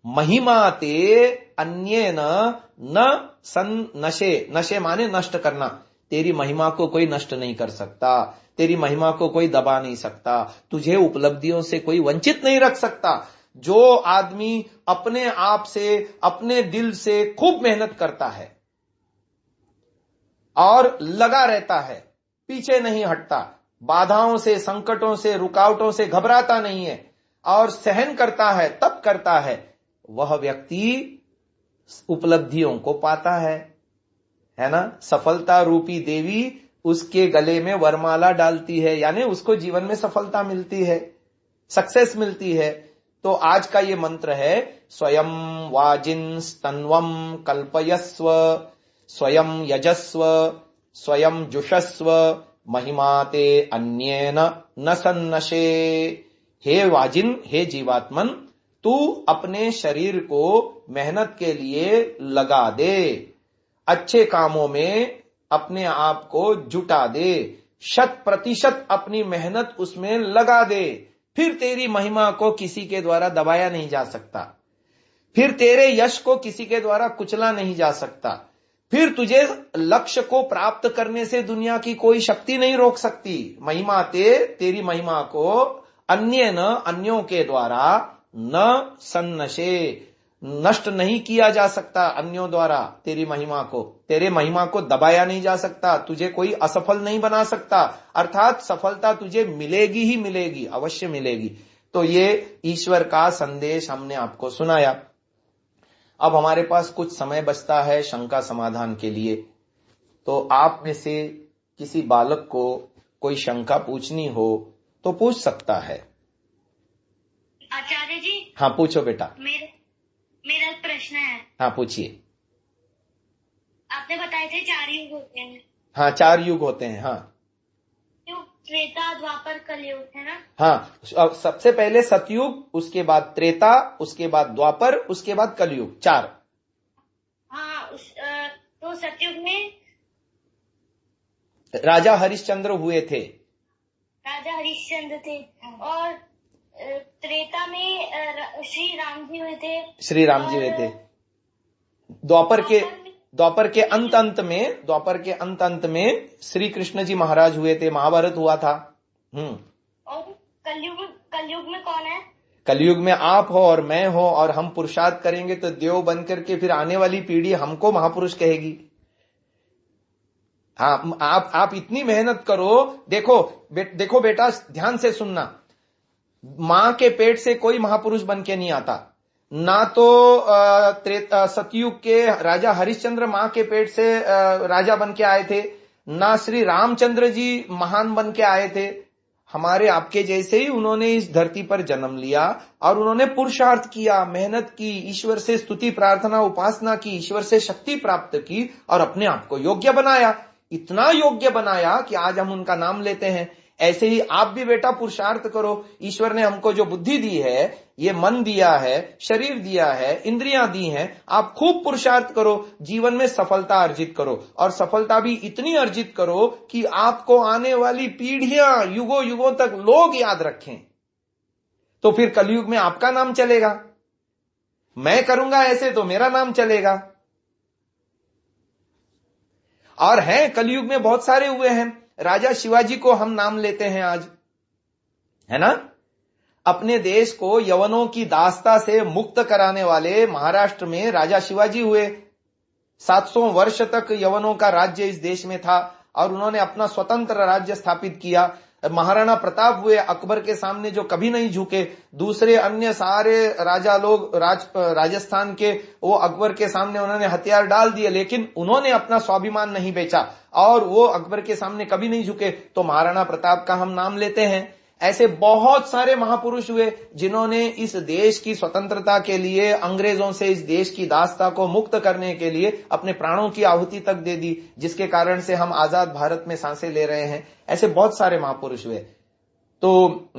Speaker 1: महिमा ते अन्येन न सन नशे, नशे माने नष्ट करना। तेरी महिमा को कोई नष्ट नहीं कर सकता, तेरी महिमा को कोई दबा नहीं सकता, तुझे उपलब्धियों से कोई वंचित नहीं रख सकता। जो आदमी अपने आप से, अपने दिल से खूब मेहनत करता है और लगा रहता है, पीछे नहीं हटता, बाधाओं से, संकटों से, रुकावटों से घबराता नहीं है और सहन करता है, तप करता है, वह व्यक्ति उपलब्धियों को पाता है ना। सफलता रूपी देवी उसके गले में वरमाला डालती है, यानी उसको जीवन में सफलता मिलती है, सक्सेस मिलती है। तो आज का ये मंत्र है, स्वयं वाजिंस्तन्वं कल्पयस्व, स्वयं यजस्व, स्वयं जुषस्व, महिमा ते अन्येन न सन्नशे। हे वाजिन, हे जीवात्मन, तू अपने शरीर को मेहनत के लिए लगा दे, अच्छे कामों में अपने आप को जुटा दे, 100% अपनी मेहनत उसमें लगा दे। फिर तेरी महिमा को किसी के द्वारा दबाया नहीं जा सकता, फिर तेरे यश को किसी के द्वारा कुचला नहीं जा सकता, फिर तुझे लक्ष्य को प्राप्त करने से दुनिया की कोई शक्ति नहीं रोक सकती। महिमा तेरी महिमा को अन्यों के द्वारा न सन्नशे, नष्ट नहीं किया जा सकता अन्यों द्वारा। तेरी महिमा को, तेरे महिमा को दबाया नहीं जा सकता, तुझे कोई असफल नहीं बना सकता, अर्थात सफलता तुझे मिलेगी ही मिलेगी, अवश्य मिलेगी। तो ये ईश्वर का संदेश हमने आपको सुनाया। अब हमारे पास कुछ समय बचता है शंका समाधान के लिए। तो आप में से किसी बालक को कोई शंका पूछनी हो तो पूछ सकता है।
Speaker 2: आचार्य जी।
Speaker 1: हाँ पूछो बेटा।
Speaker 2: मेरा प्रश्न है।
Speaker 1: हाँ पूछिए।
Speaker 2: आपने बताए थे 4 युग होते हैं।
Speaker 1: हाँ 4 युग होते हैं। हाँ
Speaker 2: युग, त्रेता, द्वापर, कलयुग, है ना।
Speaker 1: हाँ, सबसे पहले सतयुग, उसके बाद त्रेता, उसके बाद द्वापर, उसके बाद कलयुग, 4।
Speaker 2: हाँ तो सतयुग में
Speaker 1: राजा हरिश्चंद्र हुए थे।
Speaker 2: राजा हरिश्चंद्र थे। और त्रेता में श्री राम जी हुए थे।
Speaker 1: श्री राम जी हुए थे। द्वापर के अंत में श्री कृष्ण जी महाराज हुए थे, महाभारत हुआ था।
Speaker 2: और कलयुग में कौन है?
Speaker 1: कलयुग में आप हो और मैं हो, और हम पुरुषार्थ करेंगे तो देव बन करके फिर आने वाली पीढ़ी हमको महापुरुष कहेगी। हाँ, आप इतनी मेहनत करो। देखो बेटा, ध्यान से सुनना। मां के पेट से कोई महापुरुष बन के नहीं आता। ना तो सतयुग के राजा हरिश्चंद्र मां के पेट से राजा बन के आए थे, ना श्री रामचंद्र जी महान बन के आए थे। हमारे आपके जैसे ही उन्होंने इस धरती पर जन्म लिया और उन्होंने पुरुषार्थ किया, मेहनत की, ईश्वर से स्तुति प्रार्थना उपासना की, ईश्वर से शक्ति प्राप्त की और अपने आप को योग्य बनाया। इतना योग्य बनाया कि आज हम उनका नाम लेते हैं। ऐसे ही आप भी बेटा पुरुषार्थ करो। ईश्वर ने हमको जो बुद्धि दी है, ये मन दिया है, शरीर दिया है, इंद्रियां दी हैं, आप खूब पुरुषार्थ करो, जीवन में सफलता अर्जित करो। और सफलता भी इतनी अर्जित करो कि आपको आने वाली पीढ़ियां, युगों युगों तक लोग याद रखें। तो फिर कलयुग में आपका नाम चलेगा। मैं करूंगा ऐसे तो मेरा नाम चलेगा। और हैं कलयुग में बहुत सारे हुए हैं। राजा शिवाजी को हम नाम लेते हैं आज, है ना। अपने देश को यवनों की दास्ता से मुक्त कराने वाले महाराष्ट्र में राजा शिवाजी हुए। 700 वर्ष तक यवनों का राज्य इस देश में था और उन्होंने अपना स्वतंत्र राज्य स्थापित किया। महाराणा प्रताप हुए, अकबर के सामने जो कभी नहीं झुके। दूसरे अन्य सारे राजा लोग राजस्थान के, वो अकबर के सामने उन्होंने हथियार डाल दिए, लेकिन उन्होंने अपना स्वाभिमान नहीं बेचा और वो अकबर के सामने कभी नहीं झुके। तो महाराणा प्रताप का हम नाम लेते हैं। ऐसे बहुत सारे महापुरुष हुए जिन्होंने इस देश की स्वतंत्रता के लिए, अंग्रेजों से इस देश की दासता को मुक्त करने के लिए अपने प्राणों की आहुति तक दे दी, जिसके कारण से हम आजाद भारत में सांसें ले रहे हैं। ऐसे बहुत सारे महापुरुष हुए। तो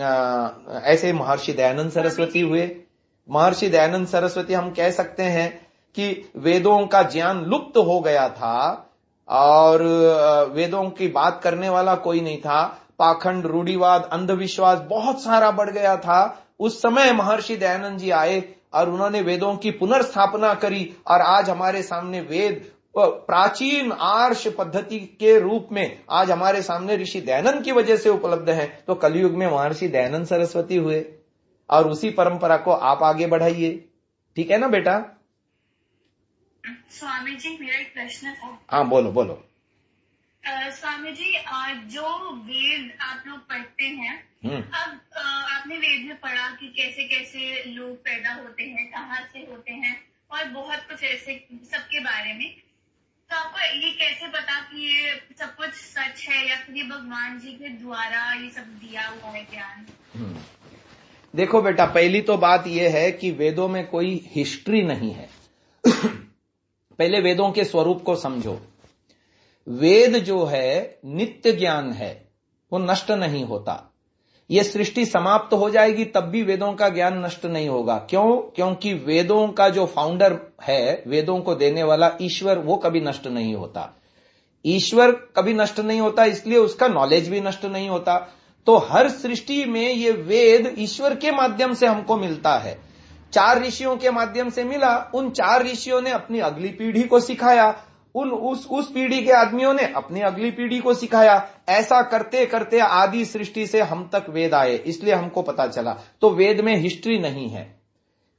Speaker 1: ऐसे महर्षि दयानंद सरस्वती हुए। महर्षि दयानंद सरस्वती, हम कह सकते हैं कि वेदों का ज्ञान लुप्त हो गया था और वेदों की बात करने वाला कोई नहीं था। पाखंड, रूढ़िवाद, अंधविश्वास बहुत सारा बढ़ गया था। उस समय महर्षि दयानंद जी आए और उन्होंने वेदों की पुनर्स्थापना करी और आज हमारे सामने वेद प्राचीन आर्ष पद्धति के रूप में आज हमारे सामने ऋषि दयानंद की वजह से उपलब्ध है। तो कलयुग में महर्षि दयानंद सरस्वती हुए और उसी परंपरा को आप आगे बढ़ाइए। ठीक है ना बेटा?
Speaker 2: स्वामी जी, मेरा एक प्रश्न था।
Speaker 1: हाँ, बोलो बोलो।
Speaker 2: स्वामी जी, जो वेद आप लोग पढ़ते हैं, अब आपने वेद में पढ़ा कि कैसे कैसे लोग पैदा होते हैं, कहाँ से होते हैं और बहुत कुछ ऐसे सबके बारे में, तो आपको ये कैसे पता कि ये सब कुछ सच है या फिर ये भगवान जी के द्वारा ये सब दिया हुआ है ज्ञान?
Speaker 1: देखो बेटा, पहली तो बात यह है कि वेदों में कोई हिस्ट्री नहीं है। पहले वेदों के स्वरूप को समझो। वेद जो है नित्य ज्ञान है, वो नष्ट नहीं होता। ये सृष्टि समाप्त हो जाएगी तब भी वेदों का ज्ञान नष्ट नहीं होगा। क्यों? क्योंकि वेदों का जो फाउंडर है, वेदों को देने वाला ईश्वर, वो कभी नष्ट नहीं होता। ईश्वर कभी नष्ट नहीं होता, इसलिए उसका नॉलेज भी नष्ट नहीं होता। तो हर सृष्टि में ये वेद ईश्वर के माध्यम से हमको मिलता है। 4 ऋषियों के माध्यम से मिला। उन 4 ऋषियों ने अपनी अगली पीढ़ी को सिखाया, उस पीढ़ी के आदमियों ने अपनी अगली पीढ़ी को सिखाया। ऐसा करते करते आदि सृष्टि से हम तक वेद आए, इसलिए हमको पता चला। तो वेद में हिस्ट्री नहीं है,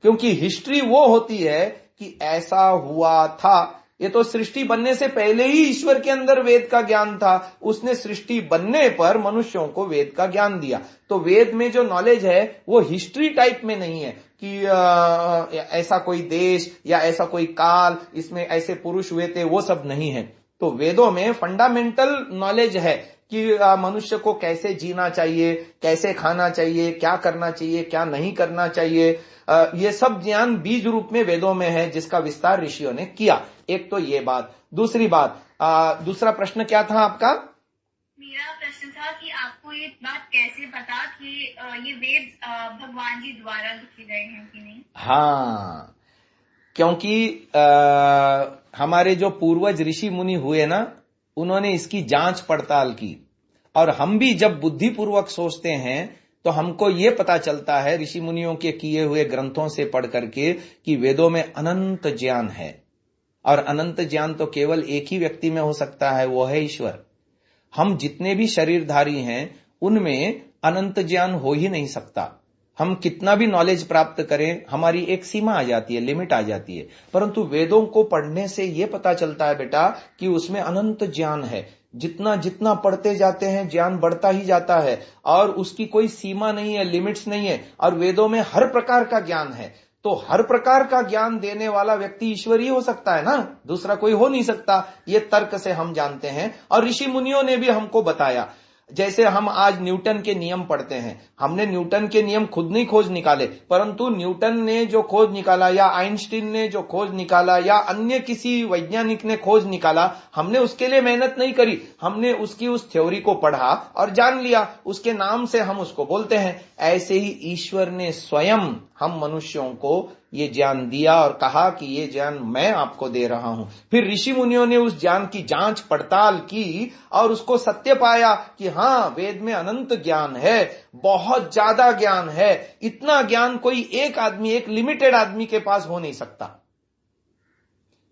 Speaker 1: क्योंकि हिस्ट्री वो होती है कि ऐसा हुआ था। ये तो सृष्टि बनने से पहले ही ईश्वर के अंदर वेद का ज्ञान था। उसने सृष्टि बनने पर मनुष्यों को वेद का ज्ञान दिया। तो वेद में जो नॉलेज है वो हिस्ट्री टाइप में नहीं है कि ऐसा कोई देश या ऐसा कोई काल, इसमें ऐसे पुरुष हुए थे, वो सब नहीं है। तो वेदों में फंडामेंटल नॉलेज है कि मनुष्य को कैसे जीना चाहिए, कैसे खाना चाहिए, क्या करना चाहिए, क्या नहीं करना चाहिए। ये सब ज्ञान बीज रूप में वेदों में है, जिसका विस्तार ऋषियों ने किया। एक तो ये बात। दूसरी बात, दूसरा प्रश्न क्या था आपका?
Speaker 2: मेरा प्रश्न था कि आपको ये बात कैसे पता कि ये वेद भगवान जी द्वारा लिखे गए हैं कि नहीं?
Speaker 1: हाँ, क्योंकि हमारे जो पूर्वज ऋषि मुनि हुए ना, उन्होंने इसकी जांच पड़ताल की। और हम भी जब बुद्धिपूर्वक सोचते हैं तो हमको ये पता चलता है ऋषि मुनियों के किए हुए ग्रंथों से पढ़ करके कि वेदों में अनंत ज्ञान है। और अनंत ज्ञान तो केवल एक ही व्यक्ति में हो सकता है, वो है ईश्वर। हम जितने भी शरीरधारी हैं उनमें अनंत ज्ञान हो ही नहीं सकता। हम कितना भी नॉलेज प्राप्त करें, हमारी एक सीमा आ जाती है, लिमिट आ जाती है। परंतु वेदों को पढ़ने से यह पता चलता है बेटा कि उसमें अनंत ज्ञान है। जितना जितना पढ़ते जाते हैं ज्ञान बढ़ता ही जाता है और उसकी कोई सीमा नहीं है, लिमिट्स नहीं है। और वेदों में हर प्रकार का ज्ञान है। तो हर प्रकार का ज्ञान देने वाला व्यक्ति ईश्वर ही हो सकता है ना, दूसरा कोई हो नहीं सकता। ये तर्क से हम जानते हैं और ऋषि मुनियों ने भी हमको बताया। जैसे हम आज न्यूटन के नियम पढ़ते हैं, हमने न्यूटन के नियम खुद नहीं खोज निकाले, परंतु न्यूटन ने जो खोज निकाला या आइंस्टीन ने जो खोज निकाला या अन्य किसी वैज्ञानिक ने खोज निकाला, हमने उसके लिए मेहनत नहीं करी। हमने उसकी उस थ्योरी को पढ़ा और जान लिया, उसके नाम से हम उसको बोलते हैं। ऐसे ही ईश्वर ने स्वयं हम मनुष्यों को ये ज्ञान दिया और कहा कि ये ज्ञान मैं आपको दे रहा हूं। फिर ऋषि मुनियों ने उस ज्ञान की जांच पड़ताल की और उसको सत्य पाया कि हाँ, वेद में अनंत ज्ञान है, बहुत ज्यादा ज्ञान है। इतना ज्ञान कोई एक आदमी, एक लिमिटेड आदमी के पास हो नहीं सकता।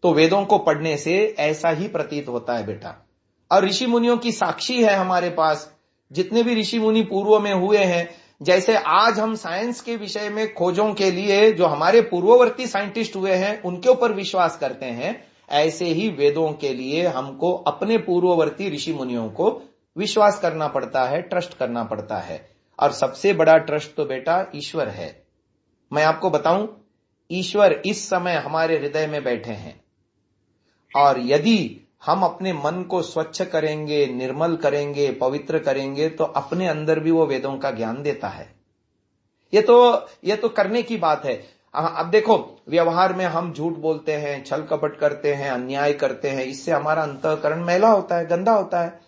Speaker 1: तो वेदों को पढ़ने से ऐसा ही प्रतीत होता है बेटा। और ऋषि मुनियों की साक्षी है हमारे पास, जितने भी ऋषि मुनि पूर्व में हुए हैं। जैसे आज हम साइंस के विषय में खोजों के लिए जो हमारे पूर्ववर्ती साइंटिस्ट हुए हैं उनके ऊपर विश्वास करते हैं, ऐसे ही वेदों के लिए हमको अपने पूर्ववर्ती ऋषि मुनियों को विश्वास करना पड़ता है, ट्रस्ट करना पड़ता है। और सबसे बड़ा ट्रस्ट तो बेटा ईश्वर है। मैं आपको बताऊं, ईश्वर इस समय हमारे हृदय में बैठे हैं और यदि हम अपने मन को स्वच्छ करेंगे, निर्मल करेंगे, पवित्र करेंगे तो अपने अंदर भी वो वेदों का ज्ञान देता है। ये तो करने की बात है। अब देखो, व्यवहार में हम झूठ बोलते हैं, छल कपट करते हैं, अन्याय करते हैं, इससे हमारा अंतःकरण मैला होता है, गंदा होता है।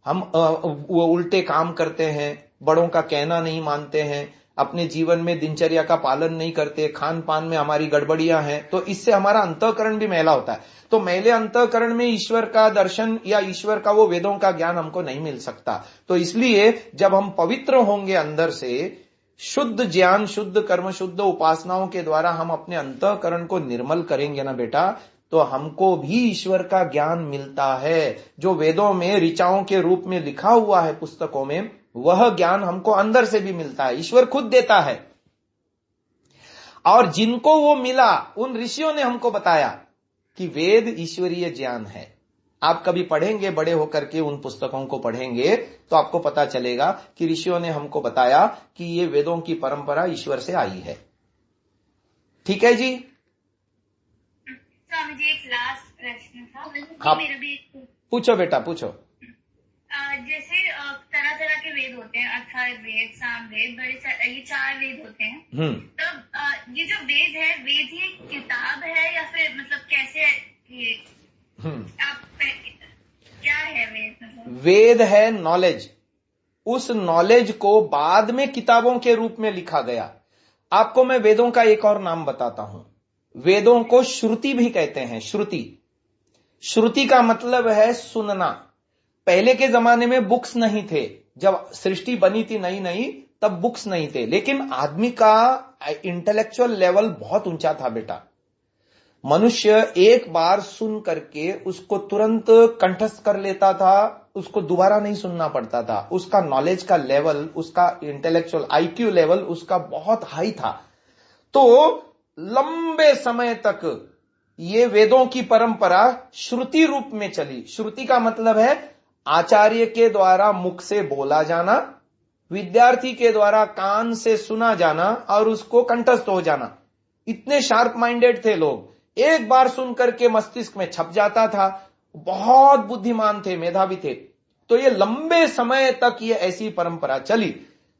Speaker 1: हम वो उल्टे काम करते हैं, बड़ों का कहना नहीं मानते हैं, अपने जीवन में दिनचर्या का पालन नहीं करते, खान पान में हमारी गड़बड़ियां हैं, तो इससे हमारा अंतःकरण भी मैला होता है। तो मैले अंतःकरण में ईश्वर का दर्शन या ईश्वर का वो वेदों का ज्ञान हमको नहीं मिल सकता। तो इसलिए जब हम पवित्र होंगे अंदर से, शुद्ध ज्ञान, शुद्ध कर्म, शुद्ध उपासनाओं के द्वारा हम अपने अंतःकरण को निर्मल करेंगे ना बेटा, तो हमको भी ईश्वर का ज्ञान मिलता है। जो वेदों में ऋचाओं के रूप में लिखा हुआ है पुस्तकों में, वह ज्ञान हमको अंदर से भी मिलता है, ईश्वर खुद देता है। और जिनको वो मिला, उन ऋषियों ने हमको बताया कि वेद ईश्वरीय ज्ञान है। आप कभी पढ़ेंगे, बड़े होकर के उन पुस्तकों को पढ़ेंगे तो आपको पता चलेगा कि ऋषियों ने हमको बताया कि ये वेदों की परंपरा ईश्वर से आई है। ठीक है जी।
Speaker 2: मुझे एक लास्ट प्रश्न था।
Speaker 1: हाँ,
Speaker 2: मेरा भी
Speaker 1: पूछो बेटा, पूछो।
Speaker 2: जैसे तरह तरह के वेद होते हैं, अथर्ववेद, सामवेद, ये 4 वेद होते हैं। तब ये जो वेद है, वेद ये किताब है या फिर मतलब कैसे ये आप क्या है वेद? मतलब
Speaker 1: वेद है नॉलेज। उस नॉलेज को बाद में किताबों के रूप में लिखा गया। आपको मैं वेदों का एक और नाम बताता हूं। वेदों को श्रुति भी कहते हैं। श्रुति, श्रुति का मतलब है सुनना। पहले के जमाने में बुक्स नहीं थे, जब सृष्टि बनी थी नई नई, तब बुक्स नहीं थे, लेकिन आदमी का इंटेलेक्चुअल लेवल बहुत ऊंचा था बेटा। मनुष्य एक बार सुन करके उसको तुरंत कंठस्थ कर लेता था, उसको दोबारा नहीं सुनना पड़ता था। उसका नॉलेज का लेवल, उसका इंटेलेक्चुअल IQ लेवल उसका बहुत हाई था। तो लंबे समय तक ये वेदों की परंपरा श्रुति रूप में चली। श्रुति का मतलब है आचार्य के द्वारा मुख से बोला जाना, विद्यार्थी के द्वारा कान से सुना जाना और उसको कंठस्थ हो जाना। इतने शार्प माइंडेड थे लोग, एक बार सुन करके मस्तिष्क में छप जाता था। बहुत बुद्धिमान थे, मेधावी थे। तो ये लंबे समय तक ये ऐसी परंपरा चली।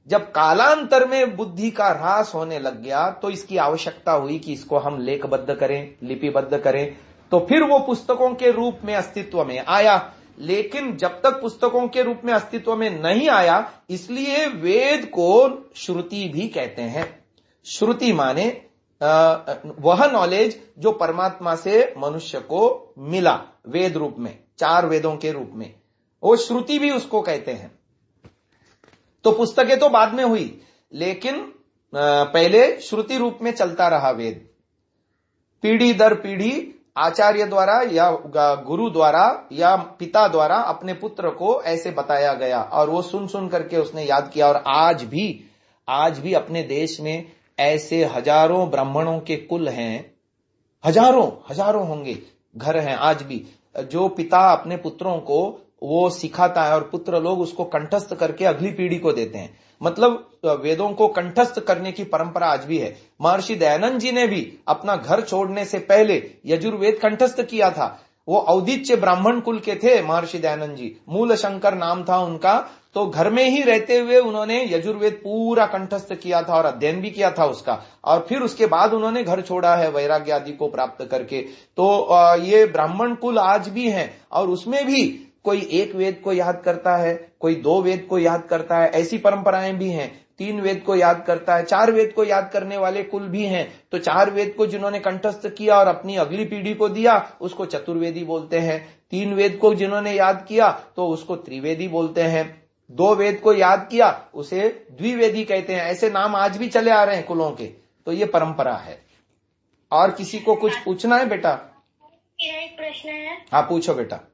Speaker 1: जब कालांतर में बुद्धि का ह्रास होने लग गया तो इसकी आवश्यकता हुई कि इसको हम लेखबद्ध करें, लिपिबद्ध करें। तो फिर वो पुस्तकों के रूप में अस्तित्व में आया। लेकिन जब तक पुस्तकों के रूप में अस्तित्व में नहीं आया, इसलिए वेद को श्रुति भी कहते हैं। श्रुति माने वह नॉलेज जो परमात्मा से मनुष्य को मिला वेद रूप में, 4 वेदों के रूप में, वो श्रुति भी उसको कहते हैं। तो पुस्तकें तो बाद में हुई, लेकिन पहले श्रुति रूप में चलता रहा वेद। पीढ़ी दर पीढ़ी आचार्य द्वारा या गुरु द्वारा या पिता द्वारा अपने पुत्र को ऐसे बताया गया और वो सुन सुन करके उसने याद किया। और आज भी अपने देश में ऐसे हजारों ब्राह्मणों के कुल हैं, हजारों होंगे, घर हैं आज भी, जो पिता अपने पुत्रों को वो सिखाता है और पुत्र लोग उसको कंठस्थ करके अगली पीढ़ी को देते हैं। मतलब वेदों को कंठस्थ करने की परंपरा आज भी है। महर्षि दयानंद जी ने भी अपना घर छोड़ने से पहले यजुर्वेद कंठस्थ किया था। वो औदिच्य ब्राह्मण कुल के थे महर्षि दयानंद जी, मूल शंकर नाम था उनका। तो घर में ही रहते हुए उन्होंने यजुर्वेद पूरा कंठस्थ किया था और अध्ययन भी किया था उसका, और फिर उसके बाद उन्होंने घर छोड़ा है वैराग्य आदि को प्राप्त करके। तो ये ब्राह्मण कुल आज भी हैं और उसमें भी कोई 1 वेद को याद करता है, कोई 2 वेद को याद करता है, ऐसी परंपराएं भी हैं। 3 वेद को याद करता है, 4 वेद को याद करने वाले कुल भी हैं। तो 4 वेद को जिन्होंने कंठस्थ किया और अपनी अगली पीढ़ी को दिया उसको चतुर्वेदी बोलते हैं। 3 वेद को जिन्होंने याद किया तो उसको त्रिवेदी बोलते हैं। 2 वेद को याद किया उसे द्विवेदी कहते हैं। ऐसे नाम आज भी चले आ रहे हैं कुलों के। तो ये परंपरा है। और किसी को कुछ पूछना है बेटा?
Speaker 2: मेरा एक प्रश्न है।
Speaker 1: हाँ पूछो बेटा।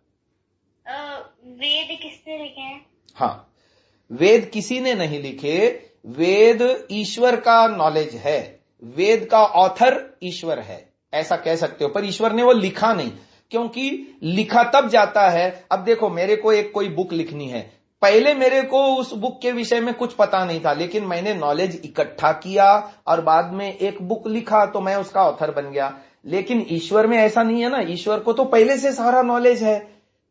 Speaker 2: वेद किसने लिखे हैं?
Speaker 1: हाँ, वेद किसी ने नहीं लिखे, वेद ईश्वर का नॉलेज है। वेद का ऑथर ईश्वर है, ऐसा कह सकते हो, पर ईश्वर ने वो लिखा नहीं, क्योंकि लिखा तब जाता है। अब देखो, मेरे को कोई बुक लिखनी है, पहले मेरे को उस बुक के विषय में कुछ पता नहीं था, लेकिन मैंने नॉलेज इकट्ठा किया और बाद में एक बुक लिखा तो मैं उसका ऑथर बन गया। लेकिन ईश्वर में ऐसा नहीं है ना, ईश्वर को तो पहले से सारा नॉलेज है।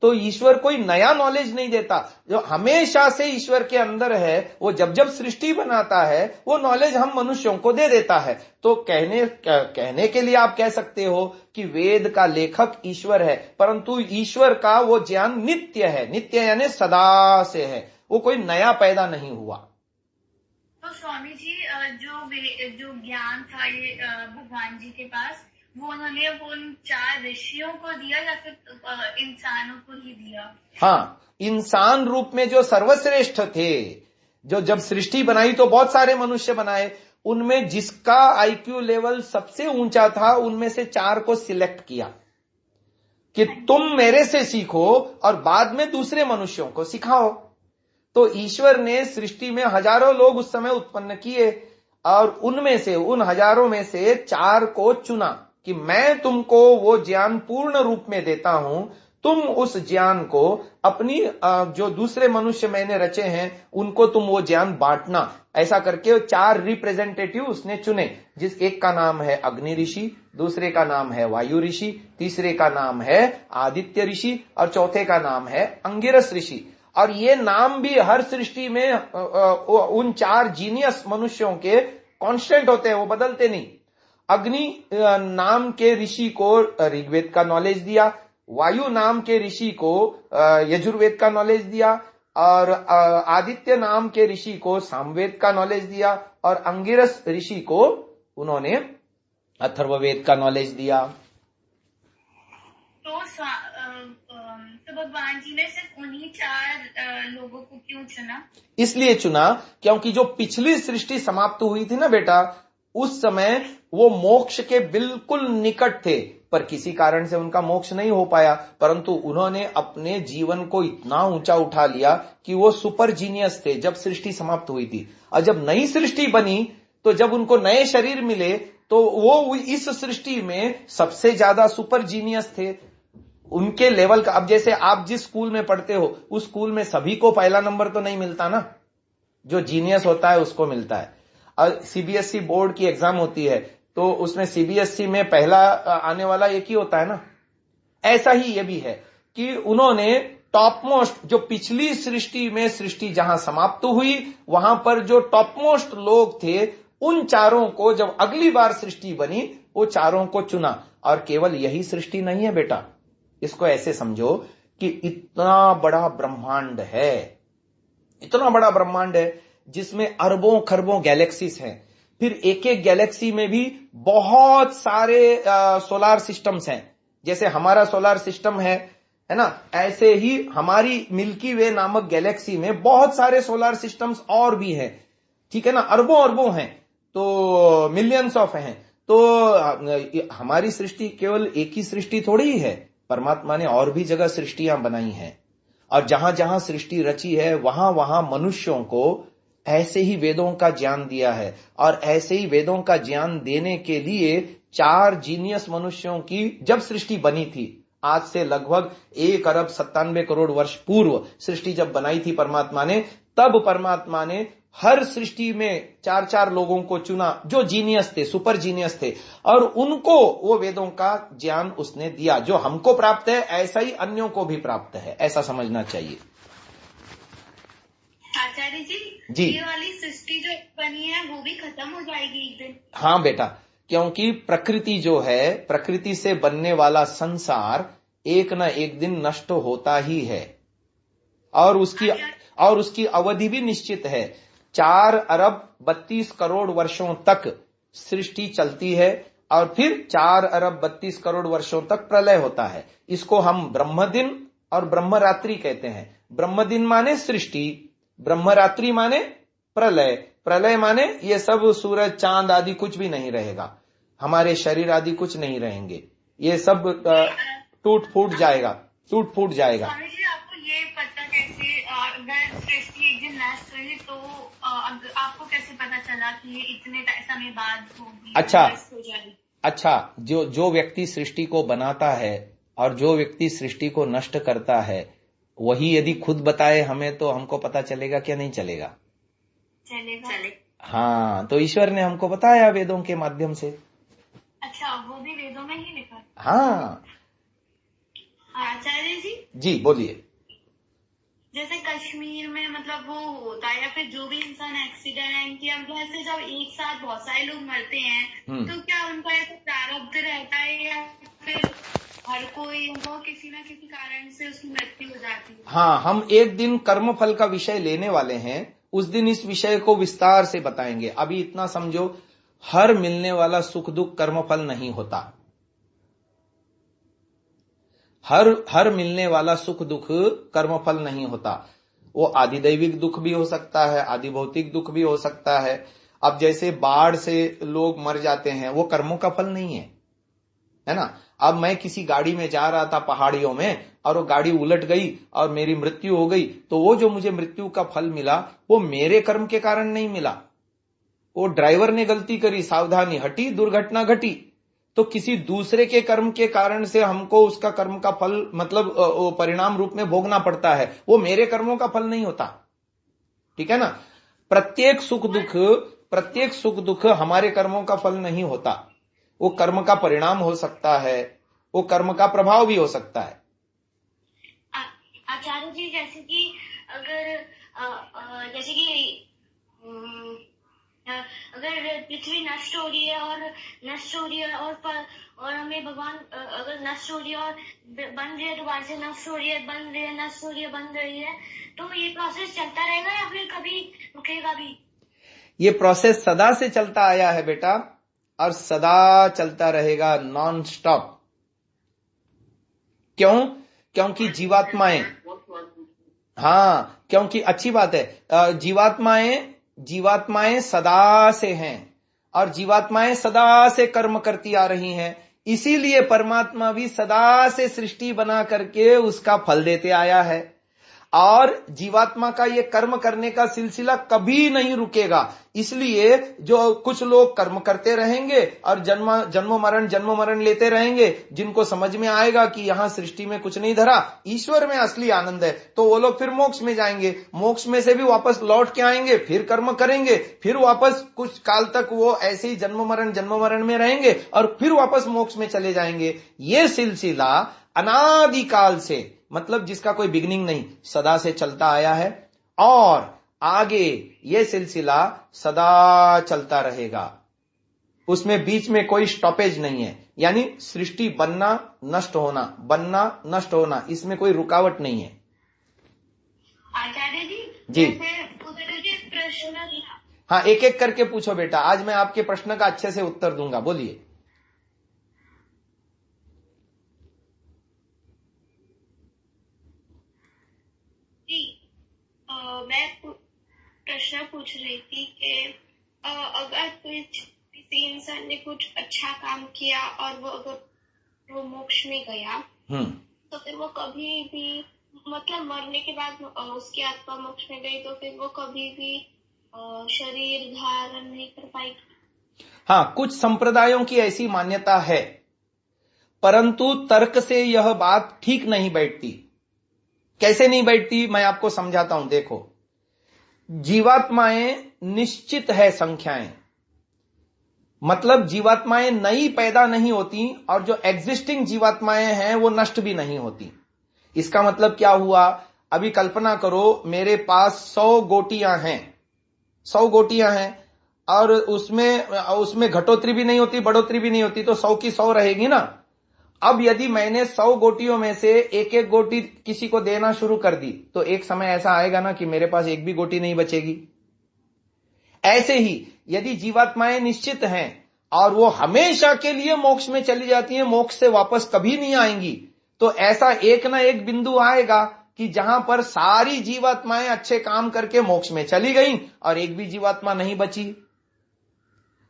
Speaker 1: तो ईश्वर कोई नया नॉलेज नहीं देता। जो हमेशा से ईश्वर के अंदर है, वो जब जब सृष्टि बनाता है वो नॉलेज हम मनुष्यों को दे देता है। तो कहने के लिए आप कह सकते हो कि वेद का लेखक ईश्वर है, परंतु ईश्वर का वो ज्ञान नित्य है। नित्य यानी सदा से है, वो कोई नया पैदा नहीं हुआ।
Speaker 2: तो स्वामी जी, जो ज्ञान था ये भगवान जी के पास, वो उन्होंने उन 4 ऋषियों को दिया या फिर इंसानों को ही दिया?
Speaker 1: हाँ, इंसान रूप में जो सर्वश्रेष्ठ थे, जो जब सृष्टि बनाई तो बहुत सारे मनुष्य बनाए, उनमें जिसका आईक्यू लेवल सबसे ऊंचा था उनमें से 4 को सिलेक्ट किया कि तुम मेरे से सीखो और बाद में दूसरे मनुष्यों को सिखाओ। तो ईश्वर ने सृष्टि में हजारों लोग उस समय उत्पन्न किए और उनमें से, उन हजारों में से 4 को चुना कि मैं तुमको वो ज्ञान पूर्ण रूप में देता हूं, तुम उस ज्ञान को अपनी जो दूसरे मनुष्य मैंने रचे हैं उनको तुम वो ज्ञान बांटना। ऐसा करके 4 रिप्रेजेंटेटिव उसने चुने, जिस एक का नाम है अग्नि ऋषि, दूसरे का नाम है वायु ऋषि, तीसरे का नाम है आदित्य ऋषि और चौथे का नाम है अंगिरस ऋषि। और ये नाम भी हर सृष्टि में उन 4 जीनियस मनुष्यों के कांस्टेंट होते हैं, वो बदलते नहीं। अग्नि नाम के ऋषि को ऋग्वेद का नॉलेज दिया, वायु नाम के ऋषि को यजुर्वेद का नॉलेज दिया, और आदित्य नाम के ऋषि को सामवेद का नॉलेज दिया, और अंगिरस ऋषि को उन्होंने अथर्ववेद का नॉलेज दिया।
Speaker 2: तो भगवान जी ने सिर्फ उन्हीं 4 लोगों को क्यों चुना?
Speaker 1: इसलिए चुना क्योंकि जो पिछली सृष्टि समाप्त हुई थी ना बेटा, उस समय वो मोक्ष के बिल्कुल निकट थे, पर किसी कारण से उनका मोक्ष नहीं हो पाया। परंतु उन्होंने अपने जीवन को इतना ऊंचा उठा लिया कि वो सुपर जीनियस थे जब सृष्टि समाप्त हुई थी। और जब नई सृष्टि बनी तो जब उनको नए शरीर मिले तो वो इस सृष्टि में सबसे ज्यादा सुपर जीनियस थे, उनके लेवल का। अब जैसे आप जिस स्कूल में पढ़ते हो उस स्कूल में सभी को पहला नंबर तो नहीं मिलता ना, जो जीनियस होता है उसको मिलता है। और सीबीएसई बोर्ड की एग्जाम होती है तो उसमें सीबीएसई में पहला आने वाला एक ही होता है ना। ऐसा ही ये भी है कि उन्होंने टॉप मोस्ट, जो पिछली सृष्टि में सृष्टि जहां समाप्त हुई वहां पर जो टॉप मोस्ट लोग थे उन 4 को जब अगली बार सृष्टि बनी वो 4 को चुना। और केवल यही सृष्टि नहीं है बेटा, इसको ऐसे समझो कि इतना बड़ा ब्रह्मांड है, इतना बड़ा ब्रह्मांड है जिसमें अरबों खरबों गैलेक्सीज हैं। फिर एक एक गैलेक्सी में भी बहुत सारे सोलार सिस्टम्स हैं। जैसे हमारा सोलार सिस्टम है ना, ऐसे ही हमारी मिल्की वे नामक गैलेक्सी में बहुत सारे सोलार सिस्टम्स और भी हैं, ठीक है ना। अरबों अरबों हैं, तो मिलियंस ऑफ हैं। तो हमारी सृष्टि केवल एक ही सृष्टि थोड़ी ही है, परमात्मा ने और भी जगह सृष्टियां बनाई हैं। और जहां जहां सृष्टि रची है वहां वहां मनुष्यों को ऐसे ही वेदों का ज्ञान दिया है। और ऐसे ही वेदों का ज्ञान देने के लिए 4 जीनियस मनुष्यों की जब सृष्टि बनी थी, आज से लगभग 1,97,00,00,000 वर्ष पूर्व सृष्टि जब बनाई थी परमात्मा ने, तब परमात्मा ने हर सृष्टि में 4 लोगों को चुना जो जीनियस थे, सुपर जीनियस थे, और उनको वो वेदों का ज्ञान उसने दिया। जो हमको प्राप्त है ऐसा ही अन्यों को भी प्राप्त है, ऐसा समझना चाहिए।
Speaker 2: आचार्य जी, ये वाली सृष्टि जो बनी है वो भी खत्म हो जाएगी एक दिन?
Speaker 1: हाँ बेटा, क्योंकि प्रकृति जो है, प्रकृति से बनने वाला संसार एक न एक दिन नष्ट होता ही है, और उसकी अवधि भी निश्चित है। 4,32,00,00,000 वर्षों तक सृष्टि चलती है और फिर 4,32,00,00,000 वर्षों तक प्रलय होता है। इसको हम ब्रह्मदिन और ब्रह्मरात्रि कहते हैं। ब्रह्मदिन माने सृष्टि, ब्रह्मरात्रि माने प्रलय। प्रलय माने ये सब सूरज चांद आदि कुछ भी नहीं रहेगा, हमारे शरीर आदि कुछ नहीं रहेंगे, ये सब टूट फूट जाएगा।
Speaker 2: स्वामी जी, आपको ये पता कैसे, अगर सृष्टि एक दिन नष्ट हुई तो आपको कैसे पता चला कि ये इतने समय बाद होगी?
Speaker 1: अच्छा, जो व्यक्ति सृष्टि को बनाता है और जो व्यक्ति सृष्टि को नष्ट करता है, वही यदि खुद बताए हमें तो हमको पता चलेगा क्या? नहीं चलेगा। हाँ, तो ईश्वर ने हमको बताया वेदों के माध्यम से।
Speaker 2: अच्छा, वो भी वेदों में ही लिखा?
Speaker 1: हाँ,
Speaker 2: आचार्य जी
Speaker 1: जी बोलिए।
Speaker 2: जैसे कश्मीर में मतलब वो होता है या फिर जो भी इंसान एक्सीडेंट या मतलब ऐसे जब एक साथ बहुत सारे लोग मरते हैं तो क्या उनका ऐसा प्रारब्ध रहता है या फिर हर कोई उनको किसी न किसी कारण से उसकी मृत्यु हो जाती है?
Speaker 1: हाँ, हम एक दिन कर्मफल का विषय लेने वाले हैं, उस दिन इस विषय को विस्तार से बताएंगे। अभी इतना समझो, हर मिलने वाला सुख दुख कर्मफल नहीं होता। हर मिलने वाला सुख दुख कर्मफल नहीं होता। वो आदिदैविक दुख भी हो सकता है, आदि भौतिक दुख भी हो सकता है। अब जैसे बाढ़ से लोग मर जाते हैं, वो कर्मों का फल नहीं है ना। अब मैं किसी गाड़ी में जा रहा था पहाड़ियों में और वो गाड़ी उलट गई और मेरी मृत्यु हो गई, तो वो जो मुझे मृत्यु का फल मिला वो मेरे कर्म के कारण नहीं मिला। वो ड्राइवर ने गलती करी, सावधानी हटी, दुर्घटना घटी, तो किसी दूसरे के कर्म के कारण से हमको उसका कर्म का फल मतलब परिणाम रूप में भोगना पड़ता है। वो मेरे कर्मों का फल नहीं होता। ठीक है ना। प्रत्येक सुख दुख हमारे कर्मों का फल नहीं होता। वो कर्म का परिणाम हो सकता है, वो कर्म का प्रभाव भी हो सकता है।
Speaker 2: आचार्य जी जैसे कि अगर जैसे कि अगर पृथ्वी नष्ट हो रही है और हमें भगवान अगर नष्ट हो रही है और बन रही है दोबारा से नष्ट हो रही है, बन रही है, नष्ट हो रही है, बन रही है, तो ये प्रोसेस चलता रहेगा या फिर कभी रुकेगा भी?
Speaker 1: ये प्रोसेस सदा से चलता आया है बेटा, और सदा चलता रहेगा, नॉन स्टॉप। क्यों? क्योंकि जीवात्माएं, हाँ क्योंकि अच्छी बात है, जीवात्माएं सदा से हैं और जीवात्माएं सदा से कर्म करती आ रही हैं। इसीलिए परमात्मा भी सदा से सृष्टि बना करके उसका फल देते आया है और जीवात्मा का ये कर्म करने का सिलसिला कभी नहीं रुकेगा। इसलिए जो कुछ लोग कर्म करते रहेंगे और जन्म मरण लेते रहेंगे, जिनको समझ में आएगा कि यहां सृष्टि में कुछ नहीं धरा, ईश्वर में असली आनंद है, तो वो लोग फिर मोक्ष में जाएंगे, मोक्ष में से भी वापस लौट के आएंगे, फिर कर्म करेंगे, फिर वापस कुछ काल तक वो ऐसे ही जन्म मरण में रहेंगे और फिर वापस मोक्ष में चले जाएंगे। ये सिलसिला अनादिकाल से, मतलब जिसका कोई बिगिनिंग नहीं, सदा से चलता आया है और आगे ये सिलसिला सदा चलता रहेगा। उसमें बीच में कोई स्टॉपेज नहीं है, यानी सृष्टि बनना नष्ट होना, इसमें कोई रुकावट नहीं है।
Speaker 2: आचार्य
Speaker 1: जी
Speaker 2: प्रश्न,
Speaker 1: हाँ एक एक करके पूछो बेटा, आज मैं आपके प्रश्न का अच्छे से उत्तर दूंगा। बोलिए।
Speaker 2: मैं प्रश्न पूछ रही थी कि अगर किसी इंसान ने कुछ अच्छा काम किया और अगर वो मोक्ष में गया तो फिर वो कभी भी मतलब मरने के बाद उसकी आत्मा मोक्ष में गई तो फिर वो कभी भी शरीर धारण नहीं कर पाएगी।
Speaker 1: हाँ, कुछ संप्रदायों की ऐसी मान्यता है, परंतु तर्क से यह बात ठीक नहीं बैठती। कैसे नहीं बैठती, मैं आपको समझाता हूं। देखो, जीवात्माएं निश्चित है संख्याएं, मतलब जीवात्माएं नई पैदा नहीं होती और जो एग्जिस्टिंग जीवात्माएं हैं वो नष्ट भी नहीं होती। इसका मतलब क्या हुआ, अभी कल्पना करो मेरे पास 100 गोटियां हैं और उसमें घटोत्तरी भी नहीं होती, बढ़ोतरी भी नहीं होती, तो 100 की 100 रहेगी ना। अब यदि मैंने 100 गोटियों में से एक एक गोटी किसी को देना शुरू कर दी, तो एक समय ऐसा आएगा ना कि मेरे पास एक भी गोटी नहीं बचेगी। ऐसे ही यदि जीवात्माएं निश्चित हैं और वो हमेशा के लिए मोक्ष में चली जाती हैं, मोक्ष से वापस कभी नहीं आएंगी, तो ऐसा एक ना एक बिंदु आएगा कि जहां पर सारी जीवात्माएं अच्छे काम करके मोक्ष में चली गई और एक भी जीवात्मा नहीं बची।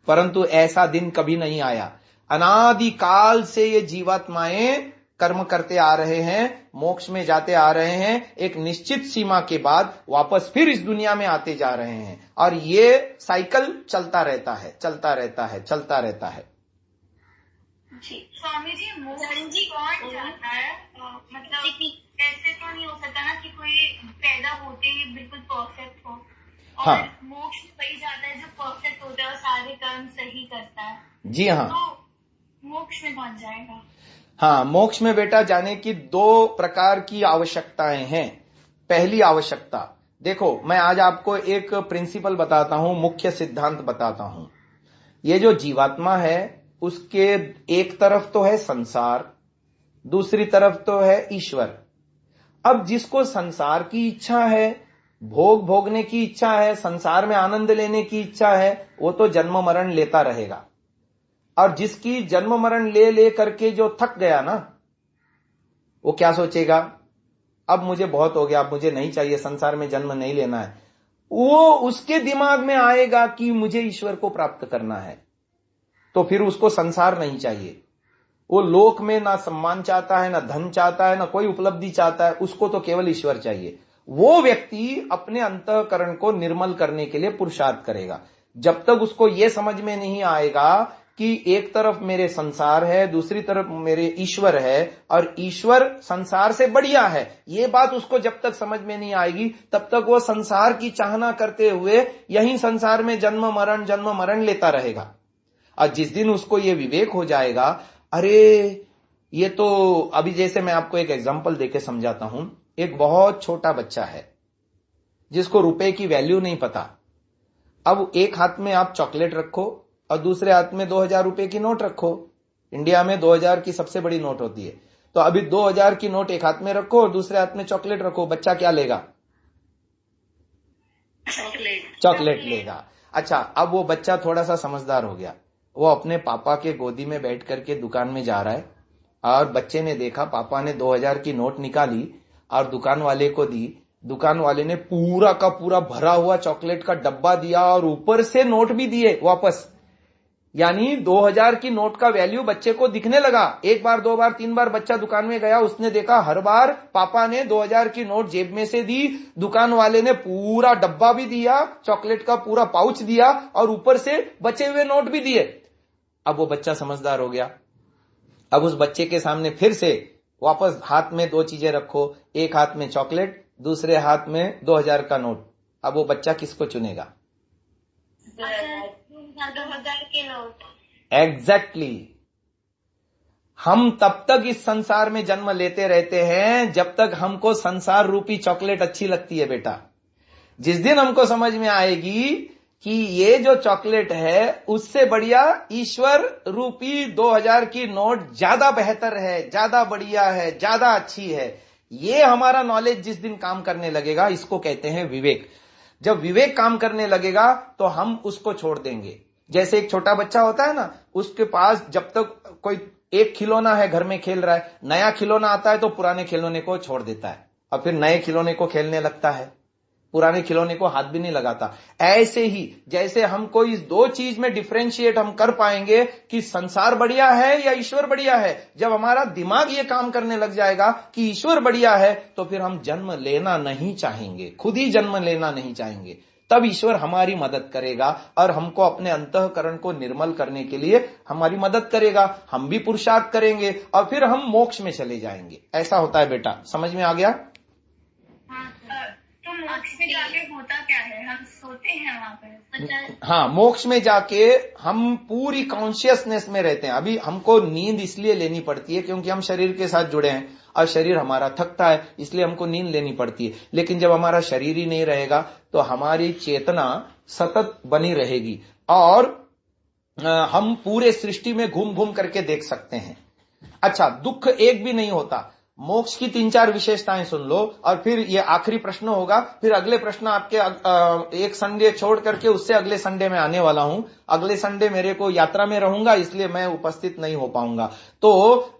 Speaker 1: परंतु ऐसा दिन कभी नहीं आया। अनादिकाल से ये जीवात्माएं कर्म करते आ रहे हैं, मोक्ष में जाते आ रहे हैं, एक निश्चित सीमा के बाद वापस फिर इस दुनिया में आते जा रहे हैं और ये साइकिल चलता रहता है।
Speaker 2: जी स्वामी जी, मोक्ष कौन चाहता है? मतलब ऐसे तो नहीं हो सकता ना कि कोई पैदा होते ही बिल्कुल परफेक्ट हो और हाँ, मोक्ष वही जाता है जो परफेक्ट होता है और सारे कर्म सही करता है।
Speaker 1: जी हाँ,
Speaker 2: तो मोक्ष में कौन जाएगा?
Speaker 1: हाँ, मोक्ष में बेटा जाने की 2 प्रकार की आवश्यकताएं हैं। पहली आवश्यकता देखो, मैं आज आपको एक प्रिंसिपल बताता हूं, मुख्य सिद्धांत बताता हूं। ये जो जीवात्मा है उसके एक तरफ तो है संसार, दूसरी तरफ तो है ईश्वर। अब जिसको संसार की इच्छा है, भोग भोगने की इच्छा है, संसार में आनंद लेने की इच्छा है, वो तो जन्म मरण लेता रहेगा। और जिसकी जन्म मरण ले ले करके जो थक गया ना, वो क्या सोचेगा, अब मुझे बहुत हो गया, अब मुझे नहीं चाहिए, संसार में जन्म नहीं लेना है। वो उसके दिमाग में आएगा कि मुझे ईश्वर को प्राप्त करना है, तो फिर उसको संसार नहीं चाहिए। वो लोक में ना सम्मान चाहता है, ना धन चाहता है, ना कोई उपलब्धि चाहता है, उसको तो केवल ईश्वर चाहिए। वो व्यक्ति अपने अंतःकरण को निर्मल करने के लिए पुरुषार्थ करेगा। जब तक उसको यह समझ में नहीं आएगा कि एक तरफ मेरे संसार है, दूसरी तरफ मेरे ईश्वर है, और ईश्वर संसार से बढ़िया है, ये बात उसको जब तक समझ में नहीं आएगी, तब तक वो संसार की चाहना करते हुए यही संसार में जन्म मरण लेता रहेगा। और जिस दिन उसको ये विवेक हो जाएगा, अरे ये तो, अभी जैसे मैं आपको एक एग्जांपल देके समझाता हूं। एक बहुत छोटा बच्चा है जिसको रुपए की वैल्यू नहीं पता। अब एक हाथ में आप चॉकलेट रखो और दूसरे हाथ में 2000 रुपए की नोट रखो। इंडिया में 2000 की सबसे बड़ी नोट होती है। तो अभी 2000 की नोट एक हाथ में रखो और दूसरे हाथ में चॉकलेट रखो, बच्चा क्या लेगा? चॉकलेट लेगा। अच्छा, अब वो बच्चा थोड़ा सा समझदार हो गया। वो अपने पापा के गोदी में बैठ करके दुकान में जा रहा है, और बच्चे ने देखा पापा ने 2000 की नोट निकाली और दुकान वाले को दी। दुकान वाले ने पूरा का पूरा भरा हुआ चॉकलेट का डब्बा दिया और ऊपर से नोट भी दिए वापस। यानी 2000 की नोट का वैल्यू बच्चे को दिखने लगा। 1 बार 2 बार 3 बार बच्चा दुकान में गया, उसने देखा हर बार पापा ने 2000 की नोट जेब में से दी, दुकान वाले ने पूरा डब्बा भी दिया, चॉकलेट का पूरा पाउच दिया और ऊपर से बचे हुए नोट भी दिए। अब वो बच्चा समझदार हो गया। अब उस बच्चे के सामने फिर से वापस हाथ में 2 चीजें रखो, एक हाथ में चॉकलेट, दूसरे हाथ में 2000 का नोट। अब वो बच्चा किसको चुनेगा?
Speaker 2: 2000 के नोट।
Speaker 1: एग्जैक्टली। हम तब तक इस संसार में जन्म लेते रहते हैं जब तक हमको संसार रूपी चॉकलेट अच्छी लगती है बेटा। जिस दिन हमको समझ में आएगी कि ये जो चॉकलेट है उससे बढ़िया ईश्वर रूपी 2000 की नोट ज्यादा बेहतर है, ज्यादा बढ़िया है, ज्यादा अच्छी है, ये हमारा नॉलेज जिस दिन काम करने लगेगा, इसको कहते हैं विवेक। जब विवेक काम करने लगेगा तो हम उसको छोड़ देंगे। जैसे एक छोटा बच्चा होता है ना, उसके पास जब तक कोई एक खिलौना है, घर में खेल रहा है, नया खिलौना आता है तो पुराने खिलौने को छोड़ देता है और फिर नए खिलौने को खेलने लगता है, पुराने खिलौने को हाथ भी नहीं लगाता। ऐसे ही जैसे हमको इस 2 चीज में डिफरेंशिएट हम कर पाएंगे कि संसार बढ़िया है या ईश्वर बढ़िया है, जब हमारा दिमाग ये काम करने लग जाएगा कि ईश्वर बढ़िया है, तो फिर हम जन्म लेना नहीं चाहेंगे, खुद ही जन्म लेना नहीं चाहेंगे। तब ईश्वर हमारी मदद करेगा और हमको अपने अंतःकरण को निर्मल करने के लिए हमारी मदद करेगा। हम भी पुरुषार्थ करेंगे और फिर हम मोक्ष में चले जाएंगे। ऐसा होता है बेटा, समझ में आ गया?
Speaker 2: तो मोक्ष में जाके होता क्या है? हम सोते हैं वहां पर?
Speaker 1: हाँ, मोक्ष में जाके हम पूरी कॉन्शियसनेस में रहते हैं। अभी हमको नींद इसलिए लेनी पड़ती है क्योंकि हम शरीर के साथ जुड़े हैं और शरीर हमारा थकता है, इसलिए हमको नींद लेनी पड़ती है। लेकिन जब हमारा शरीर ही नहीं रहेगा तो हमारी चेतना सतत बनी रहेगी और हम पूरे सृष्टि में घूम घूम करके देख सकते हैं। अच्छा, दुख एक भी नहीं होता। मोक्ष की 3-4 विशेषताएं सुन लो और फिर ये आखिरी प्रश्न होगा। फिर अगले प्रश्न आपके एक संडे छोड़ करके उससे अगले संडे में आने वाला हूं। अगले संडे मेरे को यात्रा में रहूंगा, इसलिए मैं उपस्थित नहीं हो पाऊंगा। तो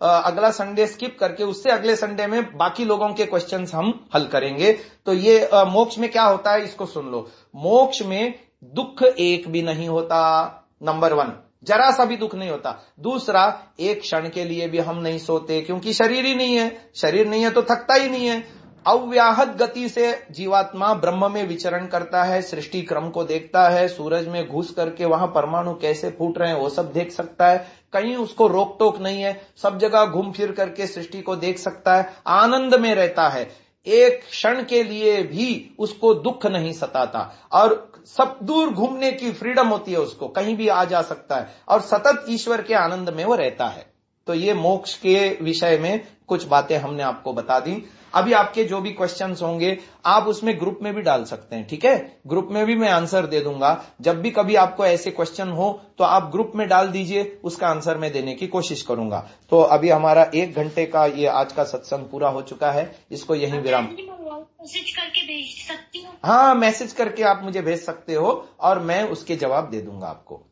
Speaker 1: अगला संडे स्किप करके उससे अगले संडे में बाकी लोगों के क्वेश्चंस हम हल करेंगे। तो ये मोक्ष में क्या होता है इसको सुन लो। मोक्ष में दुख एक भी नहीं होता, नंबर 1, जरा सा भी दुख नहीं होता। दूसरा, एक क्षण के लिए भी हम नहीं सोते क्योंकि शरीर ही नहीं है। शरीर नहीं है तो थकता ही नहीं है। अव्याहत गति से जीवात्मा ब्रह्म में विचरण करता है, सृष्टि क्रम को देखता है, सूरज में घुस करके वहां परमाणु कैसे फूट रहे हैं वो सब देख सकता है। कहीं उसको रोक टोक नहीं है, सब जगह घूम फिर करके सृष्टि को देख सकता है, आनंद में रहता है। एक क्षण के लिए भी उसको दुख नहीं सताता और सब दूर घूमने की फ्रीडम होती है, उसको कहीं भी आ जा सकता है और सतत ईश्वर के आनंद में वो रहता है। तो ये मोक्ष के विषय में कुछ बातें हमने आपको बता दी। अभी आपके जो भी क्वेश्चंस होंगे आप उसमें ग्रुप में भी डाल सकते हैं, ठीक है। ग्रुप में भी मैं आंसर दे दूंगा। जब भी कभी आपको ऐसे क्वेश्चन हो तो आप ग्रुप में डाल दीजिए, उसका आंसर मैं देने की कोशिश करूंगा। तो अभी हमारा 1 घंटे का ये आज का सत्संग पूरा हो चुका है, इसको यहीं विराम।
Speaker 2: मैसेज करके भेज सकती हूँ?
Speaker 1: हाँ, मैसेज करके आप मुझे भेज सकते हो और मैं उसके जवाब दे दूंगा आपको।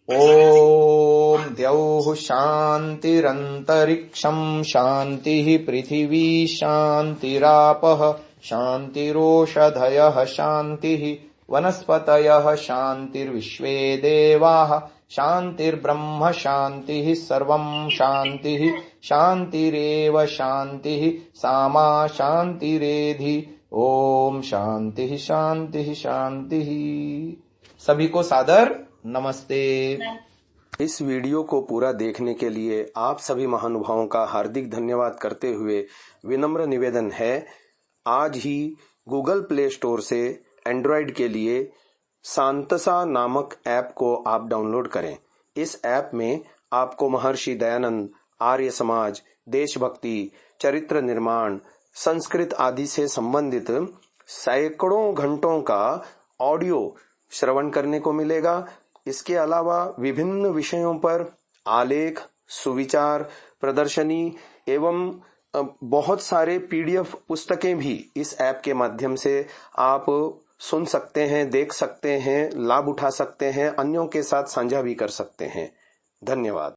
Speaker 1: ओम द्यौः शान्तिरन्तरिक्षं शान्तिः पृथिवी शान्तिरापः शान्तिरोषधयः शान्तिः वनस्पतयः शान्तिर्विश्वे देवाः शान्तिर्ब्रह्म शान्तिः सर्वं शान्तिः शान्तिरेव शान्तिः सामा शान्तिरेधि। ओम शान्तिः शान्तिः शान्तिः। सभी को सादर नमस्ते।
Speaker 3: इस वीडियो को पूरा देखने के लिए आप सभी महानुभावों का हार्दिक धन्यवाद करते हुए विनम्र निवेदन है, आज ही गूगल प्ले स्टोर से एंड्रॉयड के लिए सांतसा नामक ऐप को आप डाउनलोड करें। इस ऐप में आपको महर्षि दयानंद, आर्य समाज, देशभक्ति, चरित्र निर्माण, संस्कृत आदि से संबंधित सैकड़ों घंटों का ऑडियो श्रवण करने को मिलेगा। इसके अलावा विभिन्न विषयों पर आलेख, सुविचार, प्रदर्शनी एवं बहुत सारे PDF पुस्तकें भी इस ऐप के माध्यम से आप सुन सकते हैं, देख सकते हैं, लाभ उठा सकते हैं, अन्यों के साथ साझा भी कर सकते हैं। धन्यवाद।